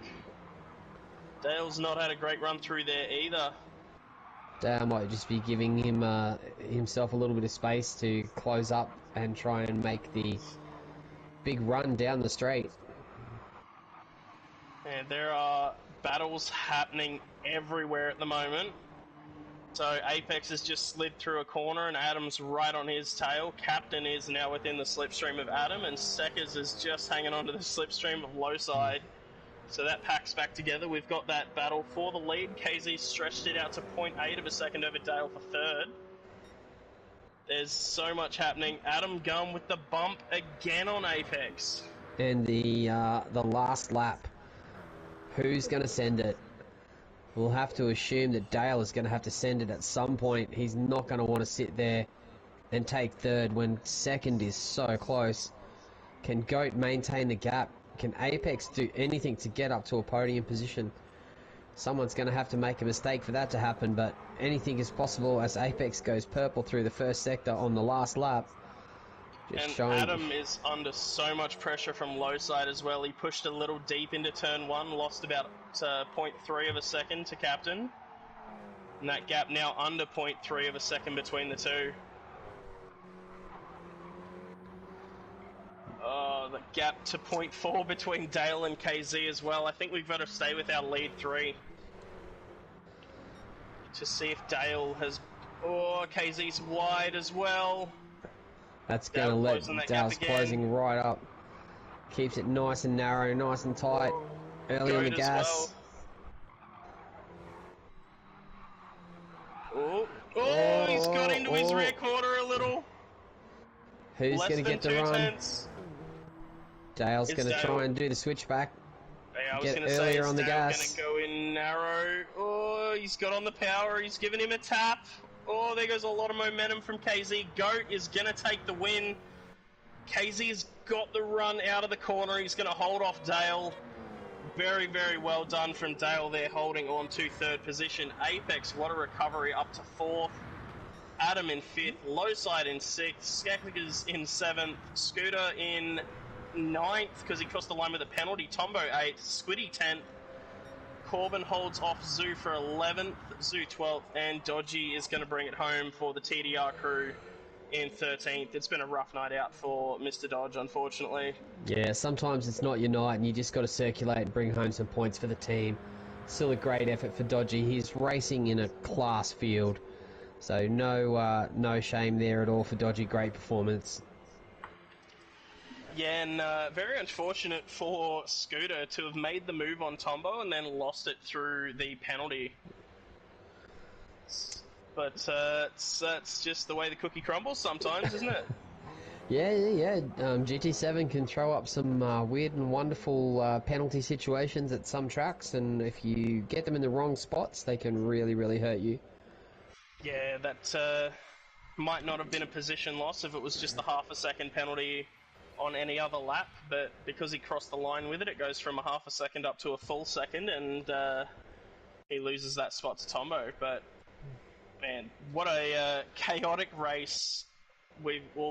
Dale's not had a great run through there either. Dale might just be giving him himself a little bit of space to close up and try and make the big run down the straight. And there are battles happening everywhere at the moment. So Apex has just slid through a corner and Adam's right on his tail. Captain is now within the slipstream of Adam and Seckers is just hanging onto the slipstream of low side. So that packs back together. We've got that battle for the lead. KZ stretched it out to 0.8 of a second over Dale for 3rd. There's so much happening. Adam going with the bump again on Apex. And the last lap. Who's going to send it? we'll have to assume that Dale is going to have to send it at some point. He's not going to want to sit there and take third when second is so close. Can Goat maintain the gap? Can Apex do anything to get up to a podium position? Someone's going to have to make a mistake for that to happen, but anything is possible as Apex goes purple through the first sector on the last lap. And Adam is under so much pressure from low side as well. He pushed a little deep into turn 1, lost about 0.3 of a second to captain. And that gap now under 0.3 of a second between the two. Oh, the gap to 0.4 between Dale and KZ as well. I think we've got to stay with our lead 3. To see if Dale has... Oh, KZ's wide as well. That's going to let Dale's closing right up. Keeps it nice and narrow, nice and tight. Early on the gas. Well. Oh, he's got into his rear quarter a little. Who's going to get the run? Tenths. Dale's going to try and do the switchback. I was Get going to say, earlier on the gas. Going to go in narrow. Oh, he's got on the power. He's giving him a tap. Oh, there goes a lot of momentum from KZ. Goat is going to take the win. KZ's got the run out of the corner. He's going to hold off Dale. Very, very well done from Dale there, holding on to third position. Apex, what a recovery, up to fourth. Adam in fifth. Lowside in sixth. Skekliker's in seventh. Scooter in ninth because he crossed the line with a penalty. Tombo 8th. Squiddy 10th. Corbin holds off Zoo for 11th. Zoo 12th. And Dodgy is going to bring it home for the TDR crew in 13th. It's been a rough night out for Mr. Dodge, unfortunately. Yeah, sometimes it's not your night and you just got to circulate and bring home some points for the team. Still a great effort for Dodgy. He's racing in a class field. So no shame there at all for Dodgy. Great performance. Yeah, and very unfortunate for Scooter to have made the move on Tombo and then lost it through the penalty. But that's just the way the cookie crumbles sometimes, isn't it? Yeah. GT7 can throw up some weird and wonderful penalty situations at some tracks, and if you get them in the wrong spots, they can really, really hurt you. Yeah, that might not have been a position loss if it was just a half a second penalty on any other lap, but because he crossed the line with it, it goes from a half a second up to a full second, and he loses that spot to Tombo. But man, what a chaotic race.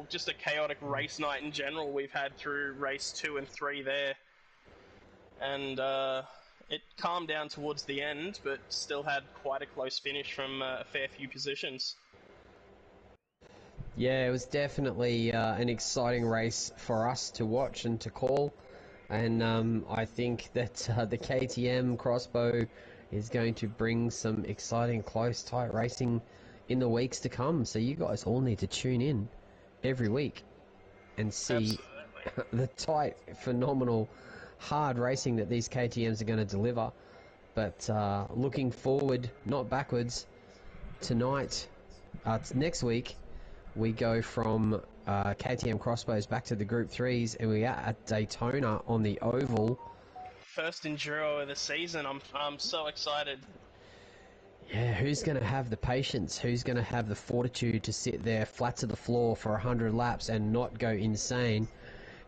Just a chaotic race night in general we've had through race 2 and 3 there. And it calmed down towards the end, but still had quite a close finish from a fair few positions. Yeah, it was definitely an exciting race for us to watch and to call. And I think that the KTM Crossbow is going to bring some exciting, close, tight racing in the weeks to come. So you guys all need to tune in every week and see the tight, phenomenal, hard racing that these KTMs are going to deliver. But looking forward, not backwards, tonight, next week, we go from KTM Crossbows back to the Group 3s, and we are at Daytona on the Oval. First Enduro of the season. I'm so excited. Yeah, who's going to have the patience? Who's going to have the fortitude to sit there flat to the floor for 100 laps and not go insane?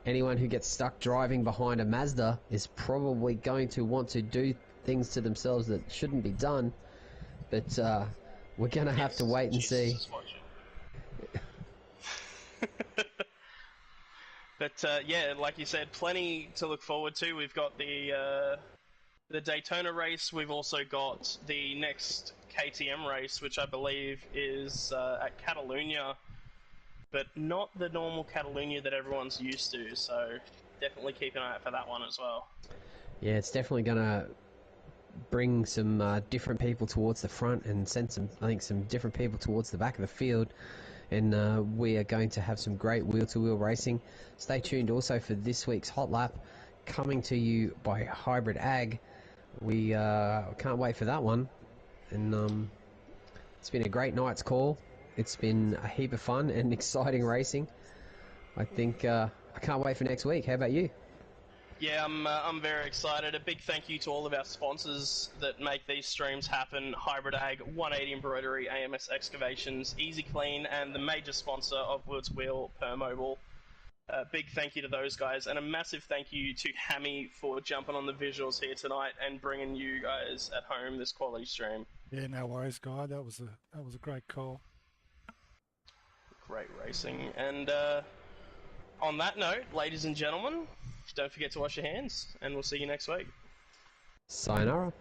Anyone who gets stuck driving behind a Mazda is probably going to want to do things to themselves that shouldn't be done. But we're going to have to wait and see. But yeah, like you said, plenty to look forward to. We've got the Daytona race. We've also got the next KTM race, which I believe is at Catalunya, but not the normal Catalunya that everyone's used to. So definitely keep an eye out for that one as well. Yeah, it's definitely going to bring some different people towards the front and send some different people towards the back of the field. And we are going to have some great wheel-to-wheel racing. Stay tuned also for this week's Hot Lap, coming to you by Hybrid Ag. We can't wait for that one. And it's been a great night's call. It's been a heap of fun and exciting racing. I think I can't wait for next week. How about you? Yeah, I'm very excited. A big thank you to all of our sponsors that make these streams happen: Hybrid Ag, 180 Embroidery, AMS Excavations, Easy Clean, and the major sponsor of Woods Wheel, Permobile. Big thank you to those guys, and a massive thank you to Hammy for jumping on the visuals here tonight and bringing you guys at home this quality stream. Yeah, no worries, guy. That was a great call. Great racing, and on that note, ladies and gentlemen, don't forget to wash your hands, and we'll see you next week. Sayonara.